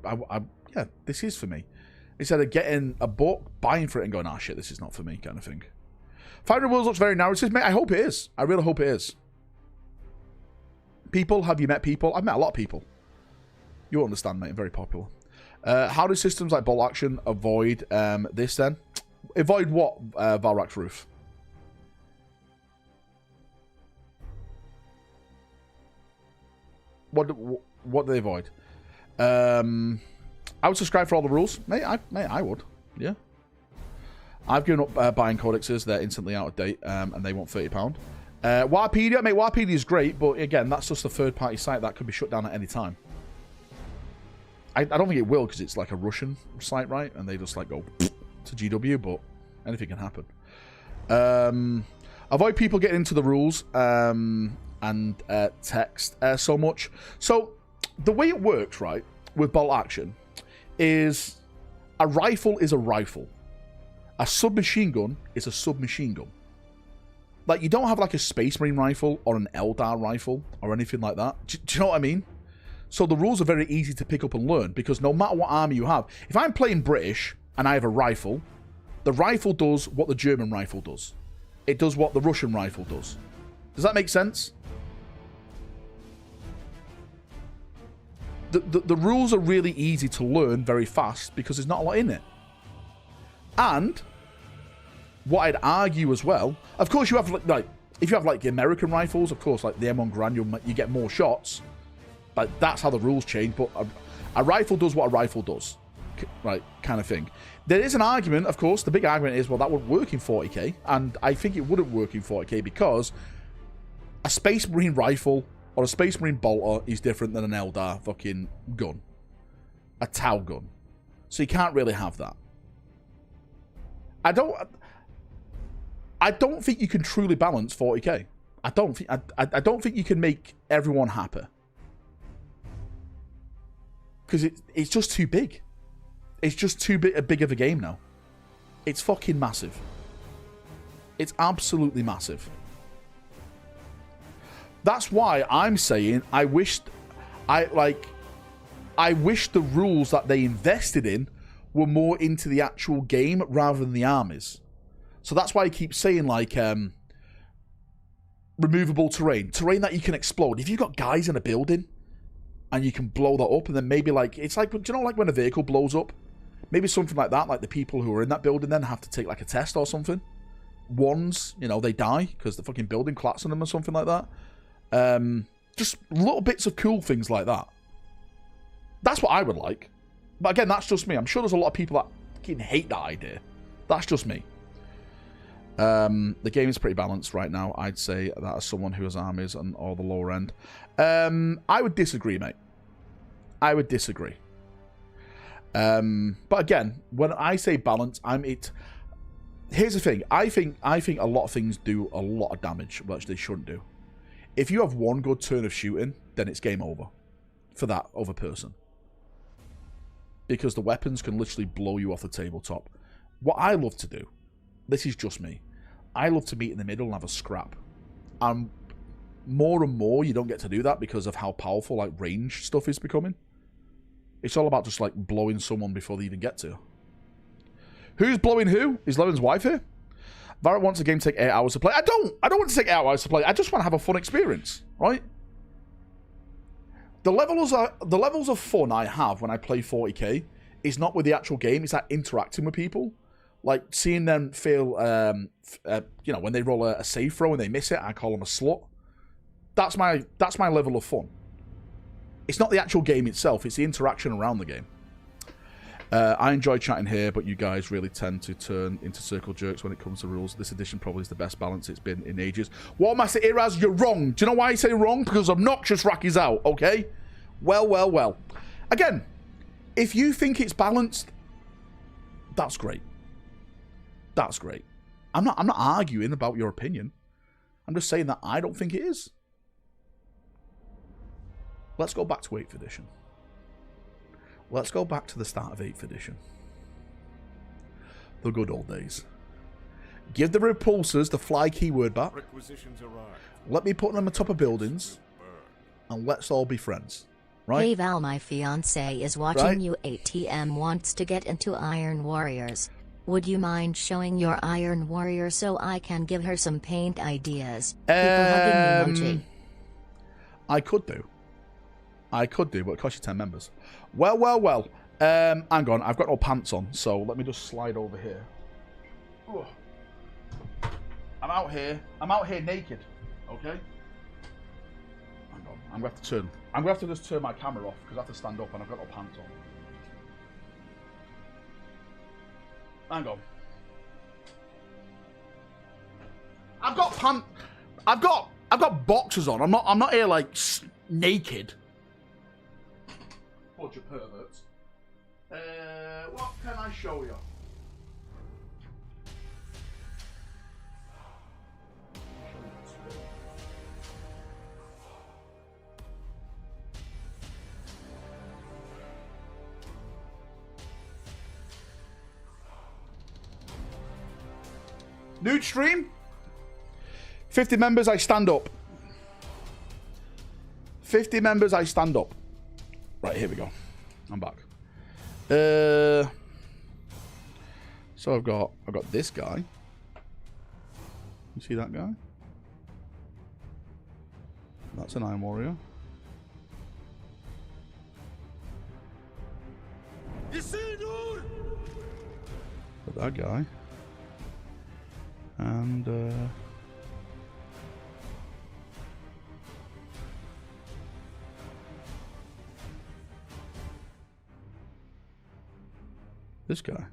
yeah, this is for me. Instead of getting a book, buying for it, and going, ah, shit, this is not for me, kind of thing. 500 Worlds looks very narrative, mate. I hope it is. I really hope it is. People, have you met people? I've met a lot of people. You understand, mate. Very popular. How do systems like bolt action avoid this then? Avoid what, Valrak's roof? What do they avoid? I would subscribe for all the rules. Mate, I would. Yeah. I've given up buying codexes. They're instantly out of date, and they want £30. Warpedia, mate, Warpedia is great, but again, that's just a third-party site that could be shut down at any time. I don't think it will, because it's like a Russian site, right? And they just like go to GW, but anything can happen. Avoid people getting into the rules and text so much. So the way it works, right, with bolt action is a rifle is a rifle. A submachine gun is a submachine gun. Like, you don't have like a Space Marine rifle or an Eldar rifle or anything like that. Do you know what I mean? So the rules are very easy to pick up and learn, because no matter what army you have, if I'm playing British and I have a rifle, the rifle does what the German rifle does. It does what the Russian rifle does. Does that make sense? The rules are really easy to learn very fast because there's not a lot in it. And what I'd argue as well, of course you have like if you have like the American rifles, of course, like the M1 Garand, you get more shots. But that's how the rules change. But a rifle does what a rifle does, right? Kind of thing. There is an argument, of course. The big argument is, well, that wouldn't work in 40k, and I think it wouldn't work in 40k because a Space Marine rifle or a Space Marine bolter is different than an Eldar fucking gun, a Tau gun. So you can't really have that. I don't think you can truly balance 40k. I don't think you can make everyone happy. Because it's just too big. It's just too big of a game now. It's fucking massive. It's absolutely massive. That's why I'm saying I wish the rules that they invested in were more into the actual game rather than the armies. So that's why I keep saying, like, removable terrain. Terrain that you can explode. If you've got guys in a building and you can blow that up, and then maybe, like, it's like, do you know, like when a vehicle blows up? Maybe something like that, like the people who are in that building then have to take, like, a test or something. Ones, you know, they die because the fucking building collapsed on them or something like that. Just little bits of cool things like that. That's what I would like. But again, that's just me. I'm sure there's a lot of people that fucking hate that idea. That's just me. The game is pretty balanced right now. I'd say that as someone who has armies and all the lower end. I would disagree, mate. I would disagree. But again, when I say balance, here's the thing. I think a lot of things do a lot of damage, which they shouldn't do. If you have one good turn of shooting, then it's game over for that other person. Because the weapons can literally blow you off the tabletop. What I love to do, this is just me, I love to meet in the middle and have a scrap. And more and more, you don't get to do that because of how powerful, like, range stuff is becoming. It's all about just, like, blowing someone before they even get to. Who's blowing who? Is Levin's wife here? Valrak wants a game to take 8 hours to play. I don't want to take 8 hours to play. I just want to have a fun experience, right? The levels of fun I have when I play 40k is not with the actual game. It's like interacting with people, like seeing them feel, you know, when they roll a save throw and they miss it, I call them a slut. That's my level of fun. It's not the actual game itself. It's the interaction around the game. I enjoy chatting here, but you guys really tend to turn into circle jerks when it comes to rules. This edition probably is the best balance it's been in ages. Warmaster Iraz, you're wrong. Do you know why I say wrong? Because Obnoxious Rack is out, okay? Well, well, well. Again, if you think it's balanced, that's great. That's great. I'm not arguing about your opinion. I'm just saying that I don't think it is. Let's go back to 8th edition. Let's go back to the start of 8th edition. The good old days. Give the repulsors the fly keyword back. Let me put them on top of buildings. And let's all be friends. Right? Hey Val, my fiance is watching Right? you. ATM wants to get into Iron Warriors. Would you mind showing your Iron Warrior so I can give her some paint ideas? People hugging emoji. I could do. But it costs you 10 members. Well, well, well. Hang on, I've got no pants on, so let me just slide over here. Ugh. I'm out here naked. Okay? Hang on, I'm gonna have to just turn my camera off because I have to stand up and I've got no pants on. Hang on. I've got boxers on. I'm not here like naked. Bunch of perverts. What can I show you? Nude stream. 50 members, I stand up. 50 members, I stand up. Right, here we go. I'm back. So I've got this guy. You see that guy? That's an Iron Warrior. Got that guy. And this guy.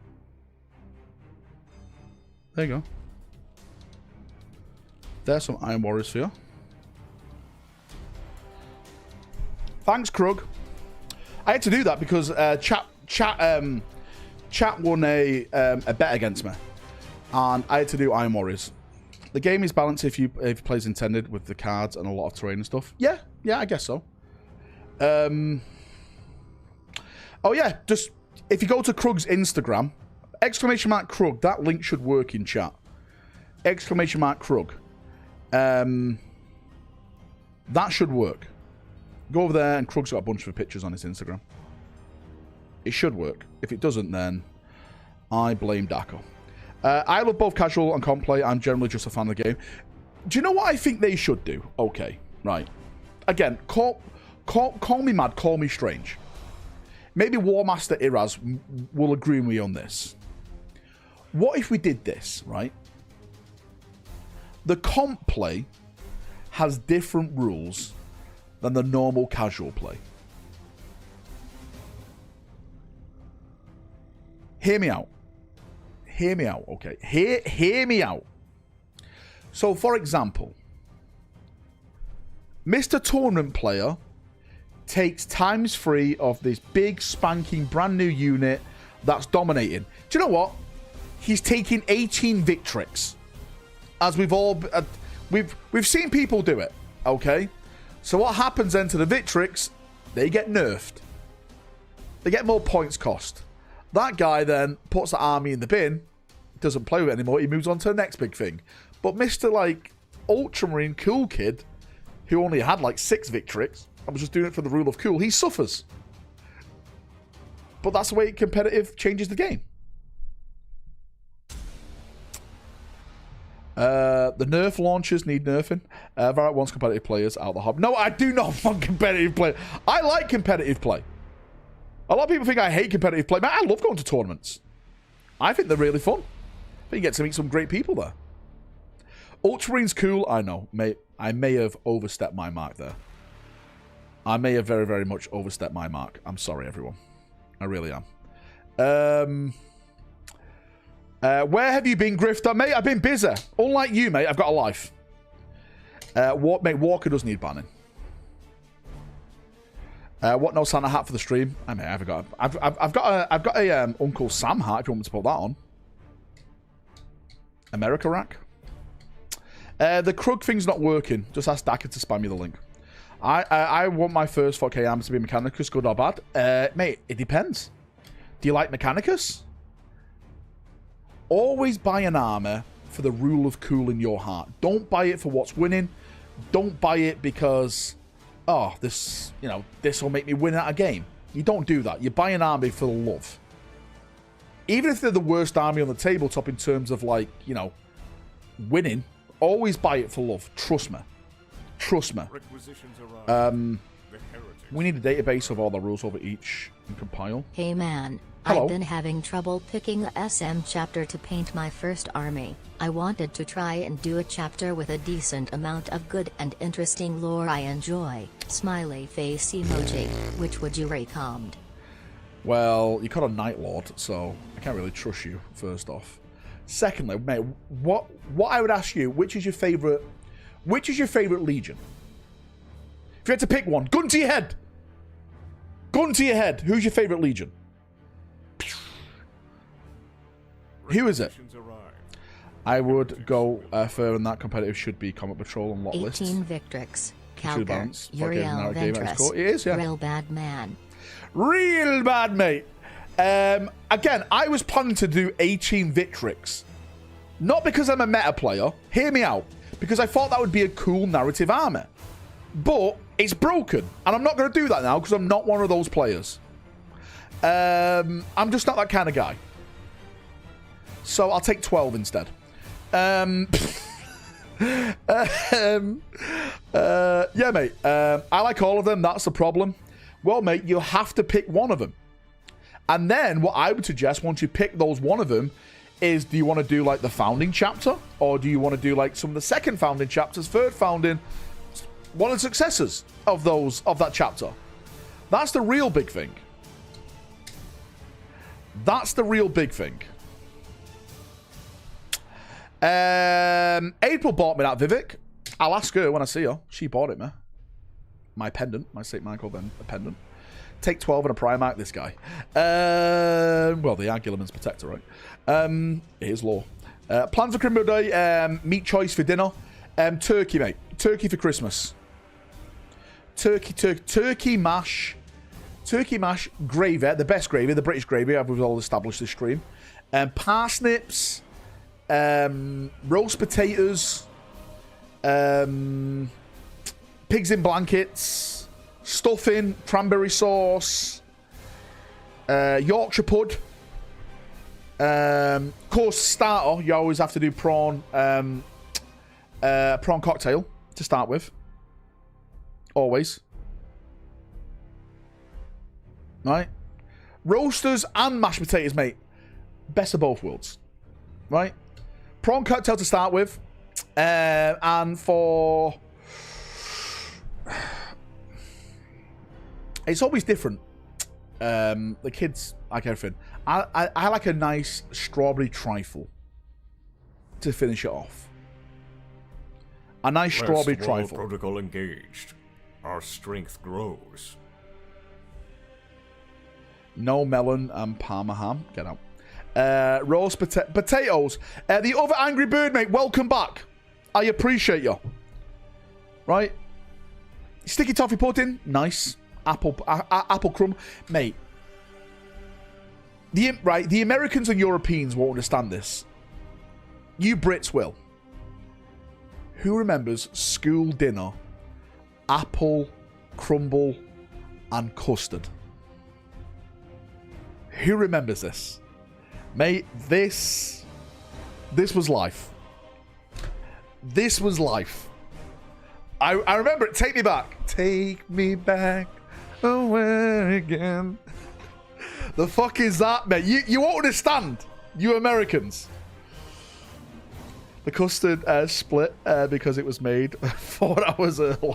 There you go. There's some Iron Warriors for you. Thanks, Krug. I had to do that because chat won a bet against me, and I had to do Iron Warriors. The game is balanced if you play as intended with the cards and a lot of terrain and stuff. Yeah, I guess so. Oh yeah, just if you go to Krug's Instagram, !Krug, that link should work in chat. !Krug. That should work. Go over there and Krug's got a bunch of pictures on his Instagram. It should work. If it doesn't, then I blame Daco. I love both casual and comp play. I'm generally just a fan of the game. Do you know what I think they should do? Okay, right. Again, call me mad, call me strange. Maybe Warmaster Iraz will agree with me on this. What if we did this, right? The comp play has different rules than the normal casual play. Hear me out. Hear me out, okay? Hear me out. So, for example, Mr. Tournament Player takes ×3 of this big, spanking, brand new unit that's dominating. Do you know what? He's taking 18 Victrix. As we've all... we've seen people do it, okay? So what happens then to the Victrix? They get nerfed. They get more points cost. That guy then puts the army in the bin, doesn't play with it anymore, he moves on to the next big thing. But Mr. like Ultramarine Cool Kid, who only had like 6 Victrix, and was just doing it for the rule of cool, he suffers. But that's the way competitive changes the game. The Nerf launchers need nerfing. Valrak wants competitive players out of the hub. No, I do not want competitive play. I like competitive play. A lot of people think I hate competitive play. Man, I love going to tournaments. I think they're really fun. I think you get to meet some great people there. Ultramarine's cool. I know. I may have overstepped my mark there. I may have very, very much overstepped my mark. I'm sorry, everyone. I really am. Where have you been, Grifter? Mate, I've been busy. Unlike you, mate, I've got a life. Mate, Walker does need banning. What no Santa hat for the stream? I mean, I've got a Uncle Sam hat if you want me to put that on. America rack. The Krug thing's not working. Just ask Daka to spam me the link. I want my first 4K armor to be Mechanicus, good or bad. Mate, it depends. Do you like Mechanicus? Always buy an armor for the rule of cool in your heart. Don't buy it for what's winning. Don't buy it because, oh, this will make me win at a game. You don't do that. You buy an army for the love. Even if they're the worst army on the tabletop in terms of, like, winning, always buy it for love. Trust me. Trust me. We need a database of all the rules over each and compile. Hey man, hello. I've been having trouble picking a SM chapter to paint my first army. I wanted to try and do a chapter with a decent amount of good and interesting lore I enjoy. Smiley face emoji. Which would you recommend? Well, you got a Night Lord, so I can't really trust you, first off. Secondly, mate, what I would ask you, which is your favorite legion? If you had to pick one, gun to your head. Gun to your head. Who's your favorite legion? Who is it? I would go further than that. Competitive should be Comet Patrol and lot 18 lists. Victrix, Calgar, Uriel Ventress, it is, yeah. Real bad man. Real bad, mate. Again, I was planning to do 18 Victrix. Not because I'm a meta player. Hear me out. Because I thought that would be a cool narrative armor. But it's broken. And I'm not going to do that now because I'm not one of those players. I'm just not that kind of guy. So I'll take 12 instead. Yeah, mate. I like all of them. That's the problem. Well, mate, you have to pick one of them. And then what I would suggest once you pick those one of them is, do you want to do like the founding chapter? Or do you want to do like some of the second founding chapters, third founding, one of the successors of that chapter? That's the real big thing. That's the real big thing. April bought me that Vivek. I'll ask her when I see her. She bought it, man. My pendant, my St. Michael pendant. Take 12 and a Primarch, this guy. Well, the Arguleman's protector, right? Here's law. Plans for Criminal Day. Meat choice for dinner. Turkey, mate. Turkey for Christmas. Turkey mash. Turkey mash gravy. The best gravy. The British gravy. We've all established this stream. Parsnips. Roast potatoes. Pigs in blankets. Stuffing. Cranberry sauce. Yorkshire pud. Course starter. You always have to do prawn cocktail to start with. Always. Right? Roasters and mashed potatoes, mate. Best of both worlds. Right? Prawn cocktail to start with. And for... It's always different. The kids like everything. I like a nice strawberry trifle to finish it off. A nice strawberry trifle. Protocol engaged. Our strength grows. No melon and parma ham. Get out. Roast potatoes. The other Angry Bird, mate. Welcome back. I appreciate you. Right. Sticky toffee pudding. Nice. Apple crumb. Mate. The Americans and Europeans won't understand this. You Brits will. Who remembers school dinner, apple, crumble, and custard? Who remembers this? Mate, this was life. This was life. I remember it. Take me back. Take me back away again. The fuck is that, mate? You won't understand. You Americans. The custard split because it was made 4 hours earlier.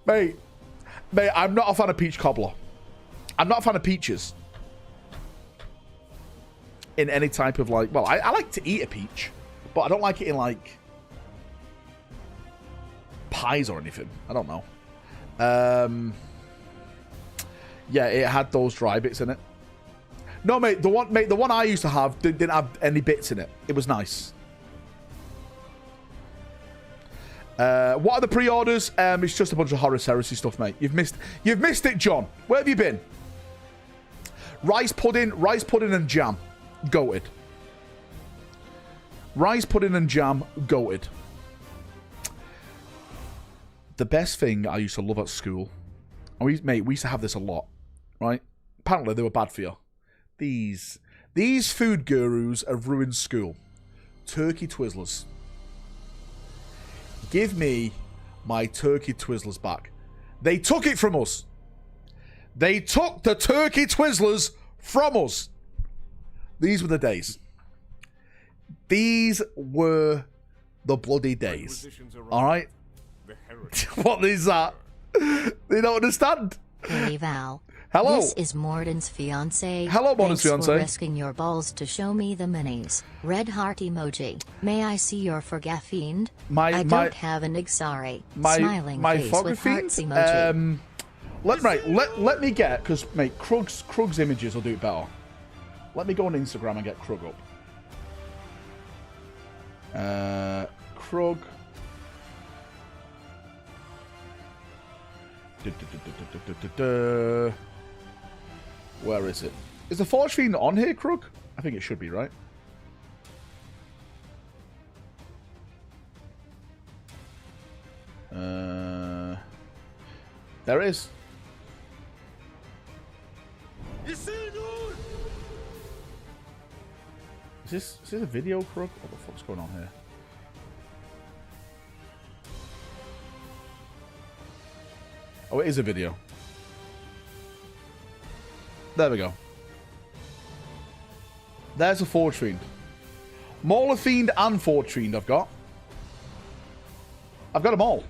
Mate, I'm not a fan of peach cobbler. I'm not a fan of peaches. In any type of like... Well, I like to eat a peach. But I don't like it in like... pies or anything. I don't know. Yeah, it had those dry bits in it. No, mate, the one I used to have didn't have any bits in it. It was nice. What are the pre-orders? It's just a bunch of Horus Heresy stuff, mate. You've missed it, John. Where have you been? Rice pudding and jam. Goated. Rice pudding and jam. Goated. The best thing I used to love at school, and we used to have this a lot, right? Apparently they were bad for you. These food gurus have ruined school. Turkey Twizzlers. Give me my Turkey Twizzlers back. They took it from us. They took the Turkey Twizzlers from us. These were the days. These were the bloody days. All right? What is that? They don't understand. Hey Val. Hello. This is Morden's fiance. Hello, Morden's fiance. Thanks for risking your balls to show me the minis. Red heart emoji. May I see your forget fiend? I don't have an sorry. Smiling face with hearts emoji. Let me get, because mate, Krug's images will do it better. Let me go on Instagram and get Krug up. Krug. Where is it? Is the Forge Fiend on here, Krug? I think it should be, right? There it is. Is this a video, Krug? What the fuck's going on here? Oh, it is a video. There we go. There's a Forge Fiend. Mauler Fiend and Forge Fiend I've got. I've got them all.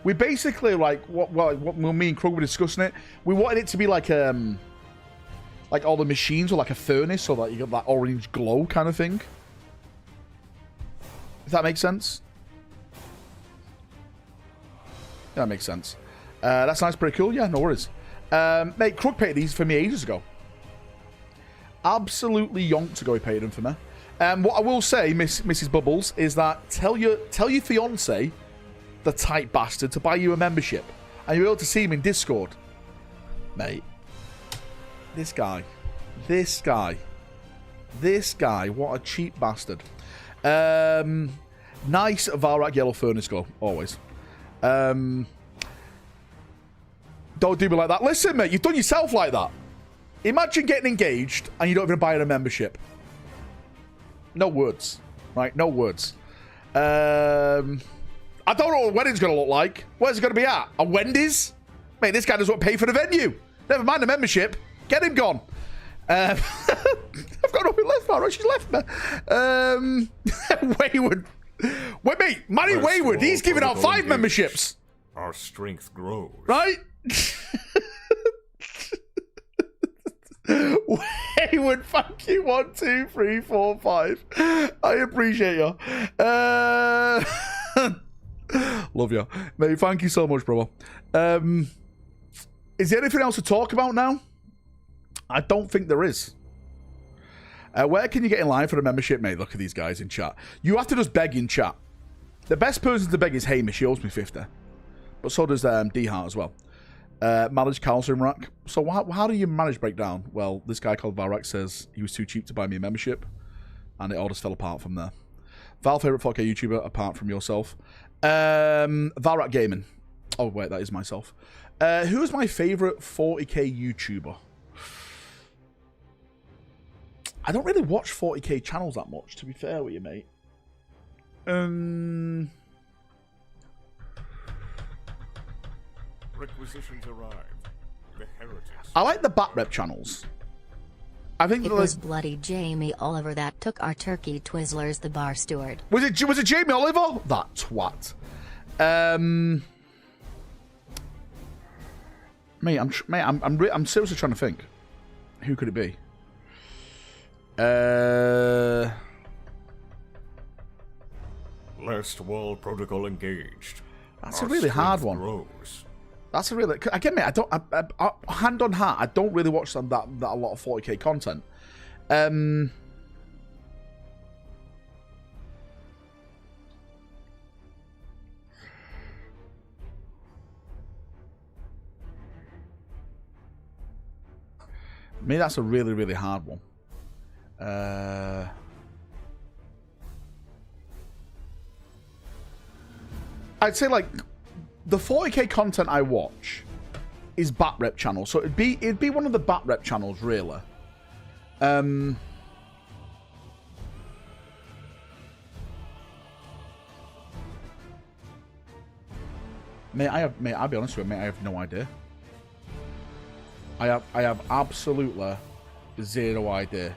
We basically, like, what me and Krug were discussing it, we wanted it to be like all the machines were like a furnace, so that you got that orange glow kind of thing. If that makes sense. Yeah, that makes sense. That's nice, pretty cool. Yeah, no worries. Mate, Krug paid these for me ages ago. Absolutely yonked ago he paid them for me. What I will say, Mrs. Bubbles, is that tell your fiance, the tight bastard, to buy you a membership. And you'll be able to see him in Discord. Mate. This guy, what a cheap bastard. Nice Valrak yellow furnace glow, always. Don't do me like that. Listen, mate, you've done yourself like that. Imagine getting engaged and you don't even buy a membership. No words, right? No words. I don't know what a wedding's going to look like. Where's it going to be at? A Wendy's? Mate, this guy doesn't want to pay for the venue. Never mind the membership. Get him gone. I've got nothing left, right? She's left me. Wayward. Wait, mate. Manny Wayward. He's giving out 5 memberships. Our strength grows. Right? Wayward, thank you. 1, 2, 3, 4, 5. I appreciate you. Love you. Mate, thank you so much, brother. Is there anything else to talk about now? I don't think there is. Where can you get in line for a membership, mate? Look at these guys in chat. You have to just beg in chat. The best person to beg is Hamish. He owes me 50. But so does D-Hart as well. Manage counseling rack. So how do you manage breakdown? Well, this guy called Valrak says he was too cheap to buy me a membership. And it all just fell apart from there. Val, favourite 4K YouTuber apart from yourself. Valrak Gaming. Oh, wait, that is myself. Who's my favorite 40k YouTuber? I don't really watch 40k channels that much, to be fair with you, mate. Requisitions arrived. The heretics. I like the bat rep channels. I think It was bloody Jamie Oliver that took our turkey Twizzlers, the bar steward. Was it Jamie Oliver? That twat. Mate, I'm seriously trying to think. Who could it be? Last World Protocol engaged. That's Our a really hard strength one. grows. That's a really... Again, mate, I hand on heart, I don't really watch that a lot of 40k content. Maybe that's a really, really hard one. I'd say, like, the 40k content I watch is bat rep channel, so it'd be one of the bat rep channels, really. Mate, I'll be honest with you, mate, I have no idea. I have absolutely zero idea.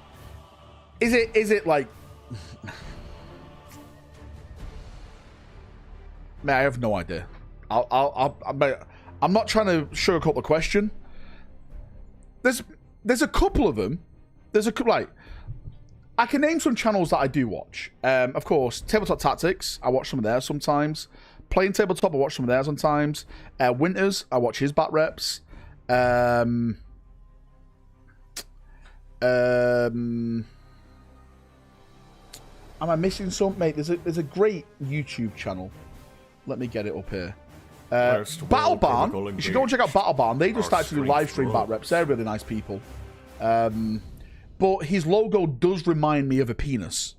Is it like mate, I have no idea. I'm not trying to sugarcoat the question. There's a couple of them. There's a couple, like, I can name some channels that I do watch. Of course, Tabletop Tactics, I watch some of theirs sometimes. Playing Tabletop, I watch some of theirs sometimes. Winters, I watch his bat reps. Am I missing some? Mate, there's a great YouTube channel. Let me get it up here. Battle Barn. You should go and check out Battle Barn. They just started to do live stream bat reps. They're really nice people. But his logo does remind me of a penis.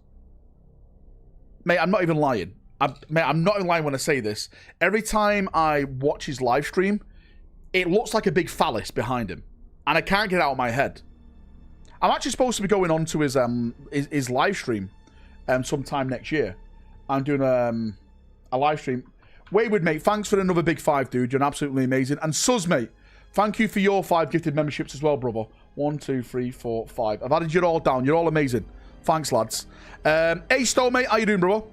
Mate, I'm not even lying. I'm not even lying when I say this. Every time I watch his live stream, it looks like a big phallus behind him. And I can't get it out of my head. I'm actually supposed to be going on to his live stream sometime next year. I'm doing a live stream. Wayward, mate, thanks for another big 5, dude. You're absolutely amazing. And Suz, mate, thank you for your 5 gifted memberships as well, brother. 1, 2, 3, 4, 5. I've added you all down. You're all amazing. Thanks, lads. Hey, Stowe, mate, how you doing, brother?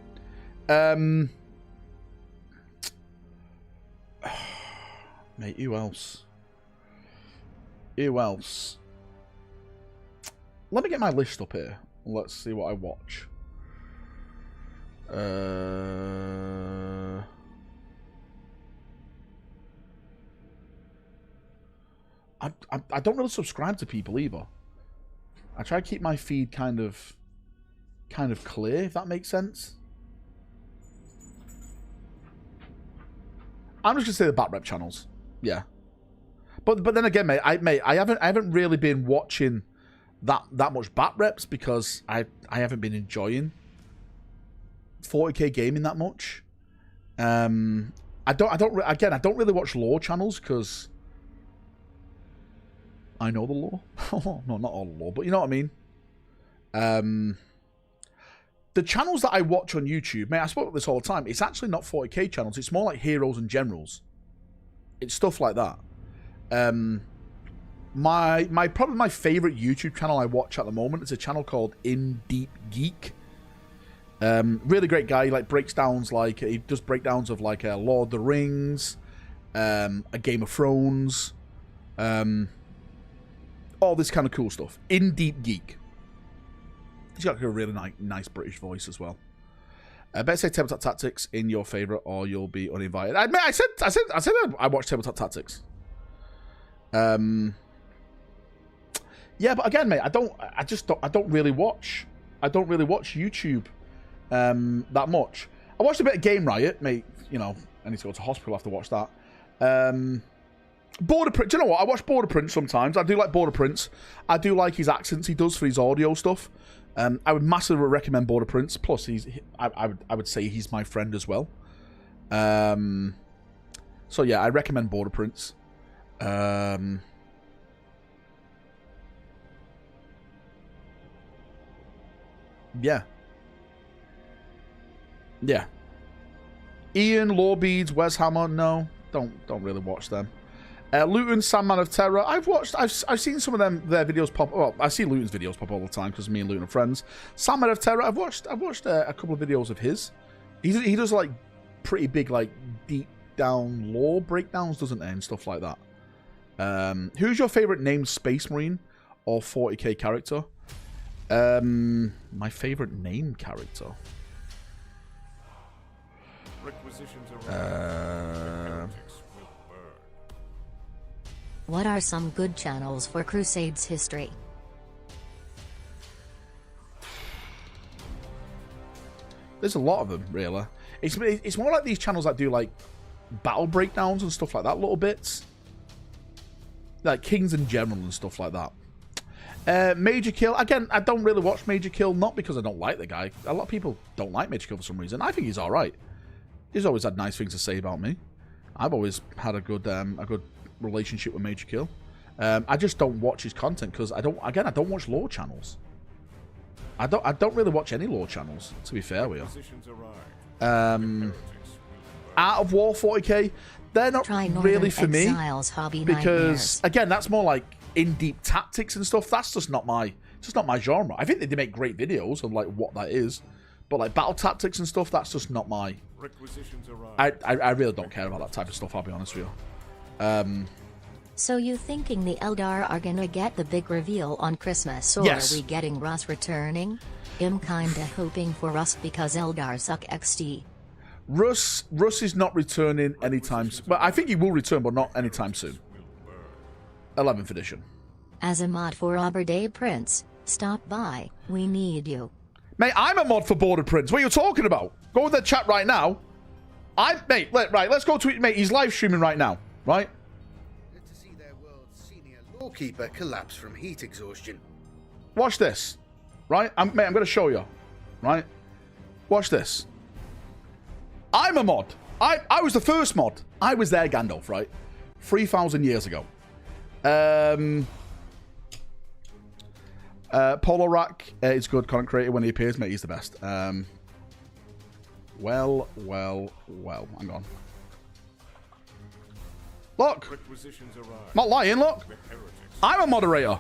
Mate, who else? Who else? Let me get my list up here. Let's see what I watch. I don't really subscribe to people either. I try to keep my feed kind of clear, if that makes sense. I'm just gonna say the bat rep channels, yeah. But then again, mate, I haven't really been watching that much bat reps because I haven't been enjoying 40k gaming that much. I don't really watch lore channels because I know the lore. No, not all the lore, but you know what I mean. The channels that I watch on YouTube, mate, I spoke about this all the time. It's actually not 40k channels. It's more like heroes and generals. It's stuff like that. Probably my favorite YouTube channel I watch at the moment is a channel called In Deep Geek. Really great guy. He he does breakdowns of like Lord of the Rings, a Game of Thrones, all this kind of cool stuff. In Deep Geek. He's got a really nice British voice as well. Better say Tabletop Tactics in your favourite, or you'll be uninvited. I said I watched Tabletop Tactics. Yeah, but again, mate, I don't really watch YouTube that much. I watched a bit of Game Riot, mate. You know, I need to go to hospital after watch that. Border Print. Do you know what? I watch Border Print sometimes. I do like Border Prints. I do like his accents he does for his audio stuff. I would massively recommend Border Prints. Plus, I would say he's my friend as well. So yeah, I recommend Border Prints. Yeah. Yeah. Ian, Lawbeads, Wes Hammer, no. Don't really watch them. Luton, Sandman of Terror. I've seen some of their videos pop. Well, I see Luton's videos pop all the time because me and Luton are friends. Sandman of Terror. I've watched a couple of videos of his. He does like pretty big like deep down lore breakdowns, doesn't he, and stuff like that. Who's your favorite named Space Marine or 40k character? My favorite name character. What are some good channels for Crusades history? There's a lot of them, really. It's more like these channels that do like battle breakdowns and stuff like that, little bits. Like Kings in general and stuff like that. Major Kill. Again, I don't really watch Major Kill, not because I don't like the guy. A lot of people don't like Major Kill for some reason. I think he's alright. He's always had nice things to say about me. I've always had a good relationship with Major Kill. I just don't watch his content because I don't watch lore channels. I don't really watch any lore channels, to be fair with you. Art of War 40k, they're not really for me because again, that's more like in deep tactics and stuff. That's just not my genre. I think they make great videos on like what that is, but like battle tactics and stuff, that's just not my. I really don't care about that type of stuff, I'll be honest with you. So you thinking the Eldar are gonna get the big reveal on Christmas, or yes. Are we getting Russ returning? I'm kinda hoping for Russ because Eldar suck XD. Russ is not returning anytime soon. But I think he will return, but not anytime soon. 11th edition. As a mod for Aberday Prince, stop by. We need you. Mate, I'm a mod for Border Prince. What are you talking about? Go in the chat right now. Let's go to it. Mate, he's live streaming right now, right? Good to see their world's senior lawkeeper collapse from heat exhaustion. Watch this, right? I'm going to show you, right? Watch this. I'm a mod. I was the first mod. I was there, Gandalf, right? 3,000 years ago. Valrak is good content creator when he appears, mate. He's the best. Well. Hang on. Look. Not lying, look. I'm a moderator.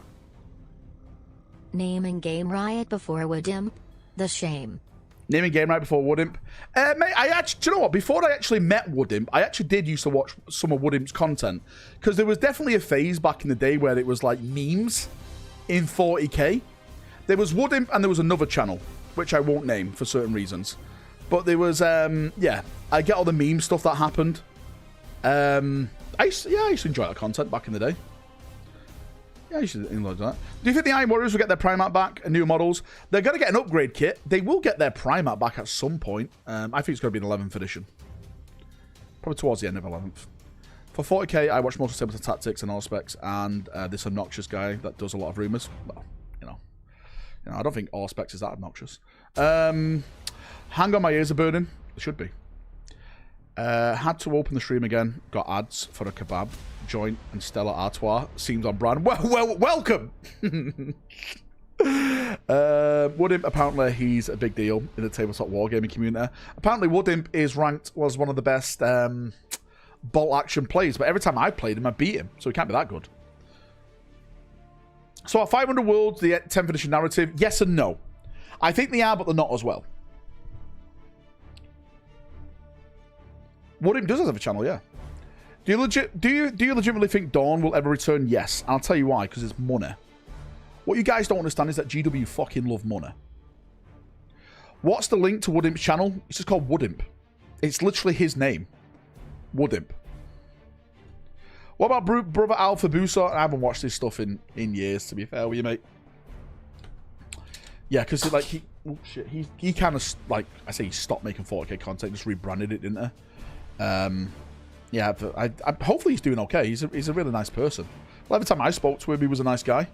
Naming Game Riot before Woodimp? The shame. Naming Game Riot before Woodimp? Mate, do you know what? Before I actually met Woodimp, I actually did used to watch some of Woodimp's content. Because there was definitely a phase back in the day where it was like memes in 40k. There was Woodimp and there was another channel, which I won't name for certain reasons. But there was, yeah, I get all the meme stuff that happened. I used to enjoy that content back in the day. Yeah, you should enjoy that. Do you think the Iron Warriors will get their Primat back and new models? They're going to get an upgrade kit. They will get their Primat back at some point. I think it's going to be an 11th edition. Probably towards the end of 11th. For 40k, I watch most of Saber Tactics and Auspex, and this obnoxious guy that does a lot of rumours. Well, you know, I don't think Auspex is that obnoxious. Hang on, my ears are burning. It should be. Had to open the stream again. Got ads for a kebab joint and Stella Artois. Seems on brand. Well, welcome. Woodimp, apparently he's a big deal in the tabletop wargaming community. Apparently Woodimp is ranked was one of the best bolt action players, but every time I played him I beat him, so he can't be that good. So are 500 Worlds the 10th edition narrative? Yes and no. I think they are, but they're not as well. Woodimp does have a channel, yeah. Do you legitimately think Dawn will ever return? Yes. And I'll tell you why, because it's money. What you guys don't understand is that GW fucking love money. What's the link to Woodimp's channel? It's just called Woodimp. It's literally his name. Woodimp. What about Brother Alpha Busa? I haven't watched this stuff in years, to be fair with you, mate. Yeah, because like he kind of, like I say, he stopped making 40k content, just rebranded it, didn't he? Yeah, but hopefully he's doing okay. He's a really nice person. Well, every time I spoke to him, he was a nice guy.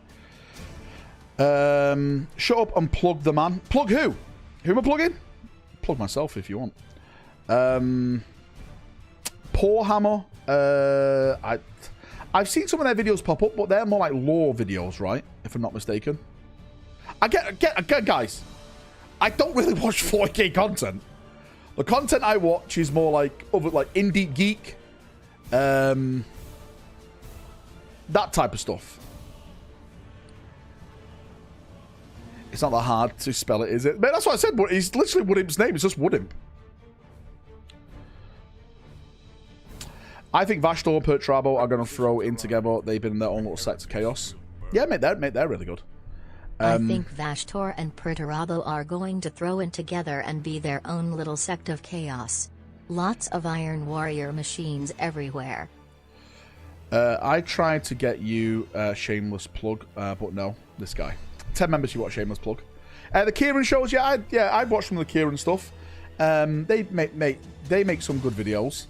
Shut up and plug the man. Plug who? Who am I plugging? Plug myself if you want. Poor Hammer. I've seen some of their videos pop up, but they're more like lore videos, right? If I'm not mistaken. Again, guys, I don't really watch 4K content. The content I watch is more like indie geek, that type of stuff. It's not that hard to spell it, is it? But that's what I said. But it's literally Woodimp's name. It's just Woodimp. I think Vashtor and Pertrabo are going to throw in together. They've been in their own little sect of chaos. Yeah, mate, they're really good. I think Vashtor and Perturabo are going to throw in together and be their own little sect of chaos. Lots of Iron Warrior machines everywhere. I tried to get you a shameless plug, but no, this guy. 10 members you watch shameless plug. The Kieran shows, I'd watch some of the Kieran stuff. They make some good videos.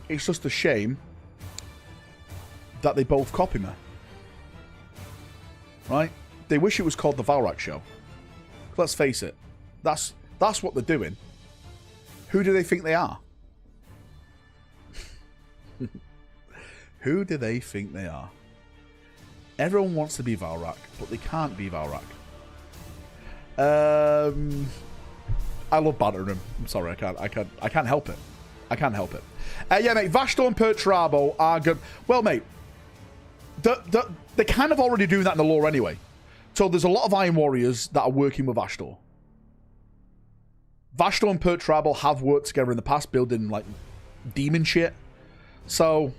It's just a shame that they both copy me. Right? They wish it was called the Valrak Show. Let's face it. That's what they're doing. Who do they think they are? Who do they think they are? Everyone wants to be Valrak, but they can't be Valrak. I love bantering him. I'm sorry, I can't help it. I can't help it. Yeah, mate, Vashtor and Pertrabo are good. Well, mate, they're kind of already doing that in the lore anyway. So there's a lot of Iron Warriors that are working with Vashtor. Vashtor and Pertrabo have worked together in the past, building like demon shit. So,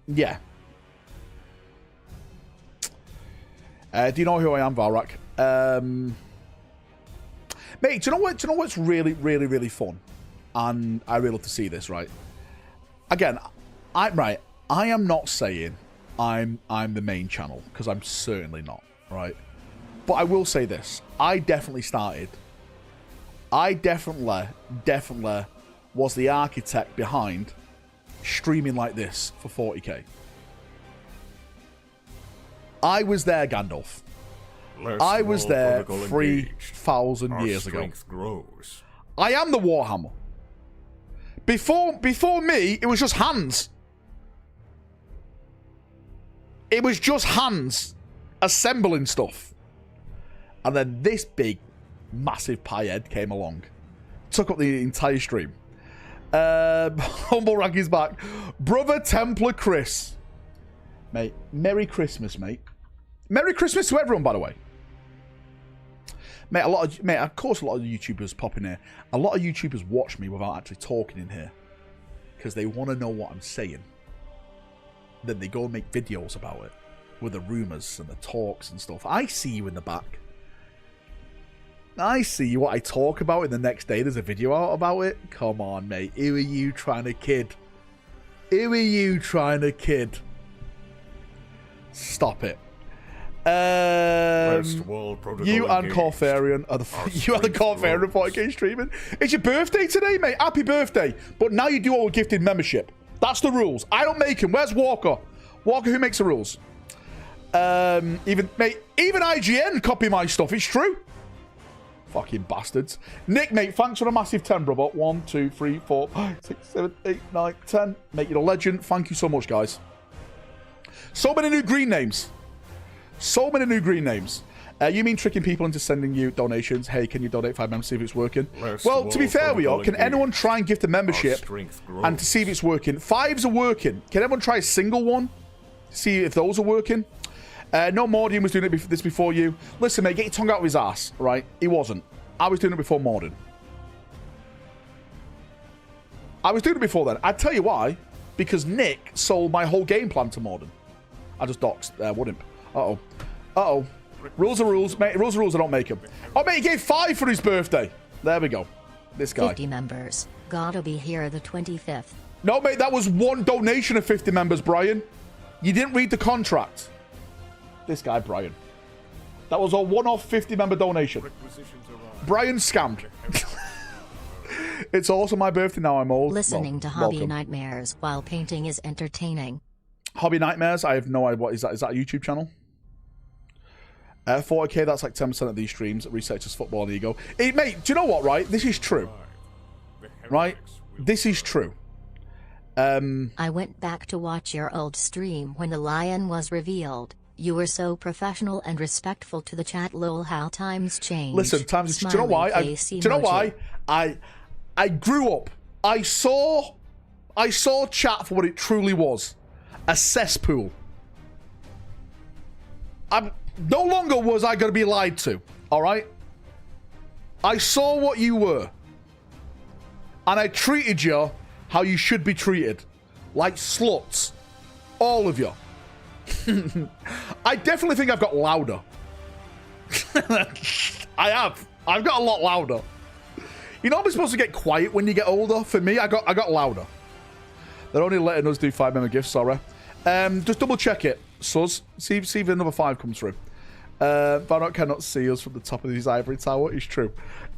yeah. Do you know who I am, Valrak? Mate, do you know what's really, really, really fun? And I really love to see this, right? Again, I am not saying I'm the main channel, because I'm certainly not, right? But I will say this. I definitely was the architect behind streaming like this for 40k. I was there, Gandalf. I was there 3,000 years ago. Grows. I am the Warhammer. Before me, it was just hands. It was just hands assembling stuff. And then this big, massive pie head came along. Took up the entire stream. Humble Rag is back. Brother Templar Chris. Mate, Merry Christmas, mate. Merry Christmas to everyone, by the way. Mate, of course a lot of YouTubers pop in here. A lot of YouTubers watch me without actually talking in here. Because they want to know what I'm saying. Then they go and make videos about it. With the rumours and the talks and stuff. I see you in the back. I see what I talk about, and the next day there's a video out about it. Come on, mate. Who are you trying to kid? Who are you trying to kid? Stop it. You and Corfarian are the Corfarian 40k streaming. It's your birthday today, mate. Happy birthday. But now you do all gifted membership. That's the rules. I don't make them. Where's Walker? Walker, who makes the rules? Even IGN copy my stuff. It's true. Fucking bastards. Nick, mate, thanks for the massive 10, brother. 1, 2, 3, 4, 5, 6, 7, 8, 9, 10. Make you a legend. Thank you so much, guys. So many new green names. So many new green names. You mean tricking people into sending you donations? Hey, can you donate 5 members, see if it's working? Well, to be fair with you, can anyone try and gift a membership and to see if it's working? 5s are working. Can everyone try a single one? See if those are working? No, Mordian was doing this before you. Listen, mate, get your tongue out of his ass, right? He wasn't. I was doing it before Mordian. I was doing it before then. I'd tell you why. Because Nick sold my whole game plan to Mordian. I just doxed Woodimp. Uh-oh. Uh-oh. Rules are rules. Mate, rules are rules. I don't make them. Oh, mate, he gave 5 for his birthday. There we go. This guy. 50 members. Gotta be here the 25th. No, mate, that was one donation of 50 members, Brian. You didn't read the contract. This guy, Brian. That was a one-off 50-member donation. Brian scammed. It's also my birthday now. I'm old. Listening to Hobby Nightmares while painting is entertaining. Hobby Nightmares? I have no idea. What is that? Is that a YouTube channel? 40k, that's like 10% of these streams. Researchers, football, and ego. Hey, mate, do you know what, right? This is true. Right? This is true. I went back to watch your old stream when the lion was revealed. You were so professional and respectful to the chat. Lol, how times change. Listen, times. Do you know why? Do you know why? I grew up. I saw chat for what it truly was, a cesspool. No longer was I going to be lied to. All right. I saw what you were, and I treated you how you should be treated, like sluts, all of you. I definitely think I've got louder. I have. I've got a lot louder. You know, I'm supposed to get quiet when you get older. For me, I got louder. They're only letting us do 5-member gifts. Sorry. Just double check it, Suz. See if another 5 comes through. Valrak cannot see us from the top of his ivory tower. It's true.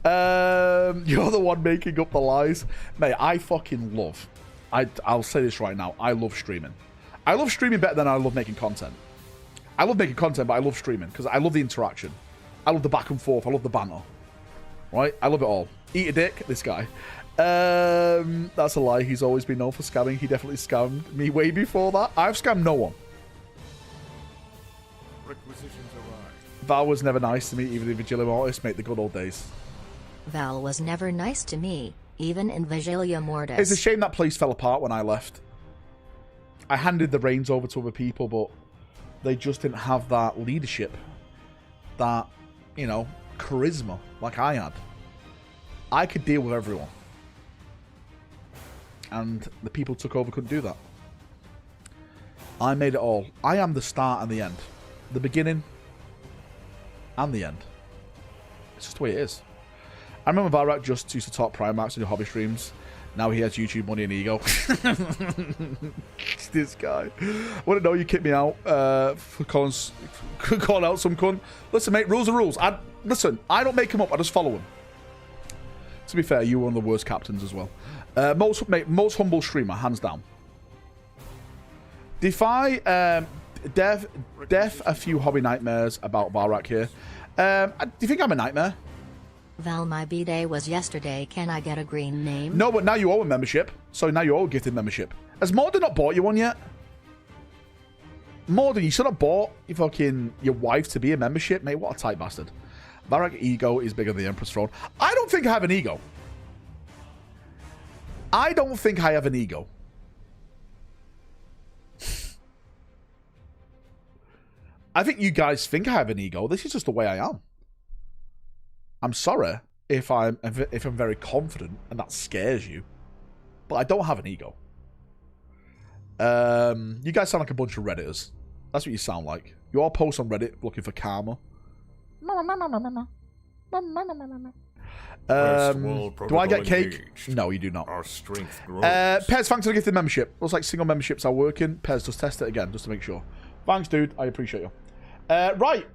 You're the one making up the lies, mate. I fucking love. I'll say this right now. I love streaming. I love streaming better than I love making content. I love making content, but I love streaming because I love the interaction. I love the back and forth. I love the banter. Right? I love it all. Eat a dick, this guy. That's a lie. He's always been known for scamming. He definitely scammed me way before that. I've scammed no one. Requisitions arrive. Val was never nice to me, even in Vigilia Mortis, mate, the good old days. Val was never nice to me, even in Vigilia Mortis. It's a shame that place fell apart when I left. I handed the reins over to other people, but they just didn't have that leadership, that, you know, charisma like I had. I could deal with everyone. And the people who took over couldn't do that. I made it all. I am the start and the end. The beginning and the end. It's just the way it is. I remember Valrak just used to talk Primarchs and do hobby streams. Now he has YouTube money and ego. This guy. I want to know you kicked me out for calling out some cunt. Listen, mate, rules are rules. Listen, I don't make them up. I just follow them. To be fair, you were one of the worst captains as well. Most humble streamer, hands down. Defy Dev a few hobby nightmares about Valrak here. Do you think I'm a nightmare? Val, my B-Day was yesterday. Can I get a green name? No, but now you owe a membership. So now you owe a gifted membership. Has Morden not bought you one yet? Morden, you should have bought your wife to be a membership. Mate, what a tight bastard. Valrak ego is bigger than the Emperor's throne. I don't think I have an ego. I don't think I have an ego. I think you guys think I have an ego. This is just the way I am. I'm sorry if I'm very confident and that scares you, but I don't have an ego. You guys sound like a bunch of Redditors. That's what you sound like. You all post on Reddit looking for karma. Do I get cake? Engaged. No, you do not. Our strength grows. Pez, thanks for the gifted membership. Looks like single memberships are working. Pez, just test it again, just to make sure. Thanks, dude. I appreciate you. Right.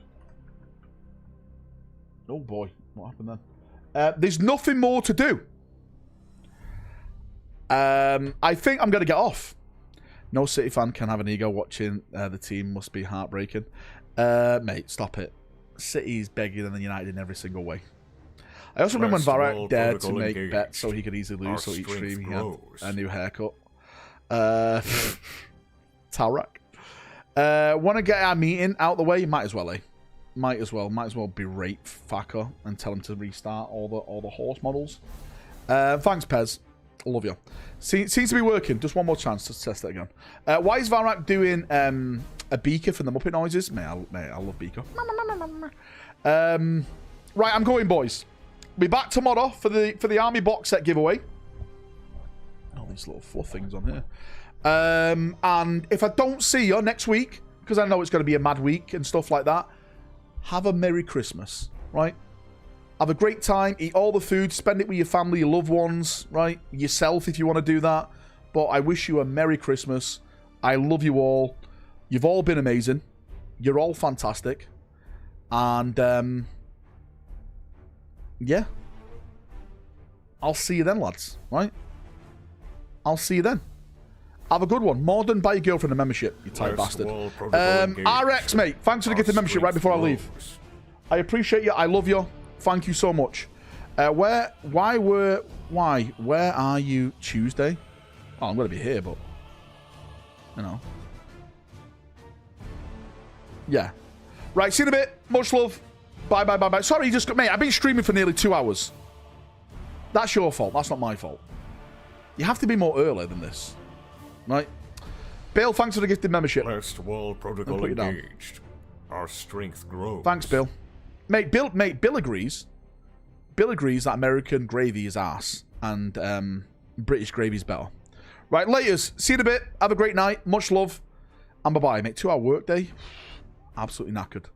Oh, boy. What happened then? There's nothing more to do. I think I'm going to get off. No City fan can have an ego watching the team. Must be heartbreaking. Mate, stop it. City's bigger than the United in every single way. I also remember when Valrak dared to make bets so he could easily lose, so each stream he had a new haircut. Talrak. Want to get our meeting out the way? Might as well, eh? Might as well berate Thacker and tell him to restart all the horse models. Thanks, Pez. Love you. Seems to be working. Just one more chance to test it again. Why is Valrak doing a beaker from the Muppet Noises? Mate, I love beaker. Right, I'm going, boys. Be back tomorrow for the army box set giveaway. Oh, these little fluff things on here. And if I don't see you next week, because I know it's going to be a mad week and stuff like that, have a Merry Christmas, right? Have a great time. Eat all the food. Spend it with your family, your loved ones, right? Yourself if you want to do that. But I wish you a Merry Christmas. I love you all. You've all been amazing. You're all fantastic. And, yeah. I'll see you then, lads, right? I'll see you then. Have a good one. More than buy your girlfriend a membership, you tight bastard. RX, mate, thanks for the gifted membership right before I leave. I appreciate you. I love you. Thank you so much. Why were Why? Where are you Tuesday? Oh, I'm going to be here, but... You know. Yeah. Right, see you in a bit. Much love. Bye, bye, bye, bye. Sorry, you just got... Mate, I've been streaming for nearly 2 hours. That's your fault. That's not my fault. You have to be more early than this. Right? Bill, thanks for the gifted membership. Blessed world protocol engaged. Our strength grows. Thanks, Bill. Mate, Bill agrees. Bill agrees that American gravy is arse and British gravy is better. Right, laters. See you in a bit. Have a great night. Much love. And bye-bye, mate. 2-hour workday. Absolutely knackered.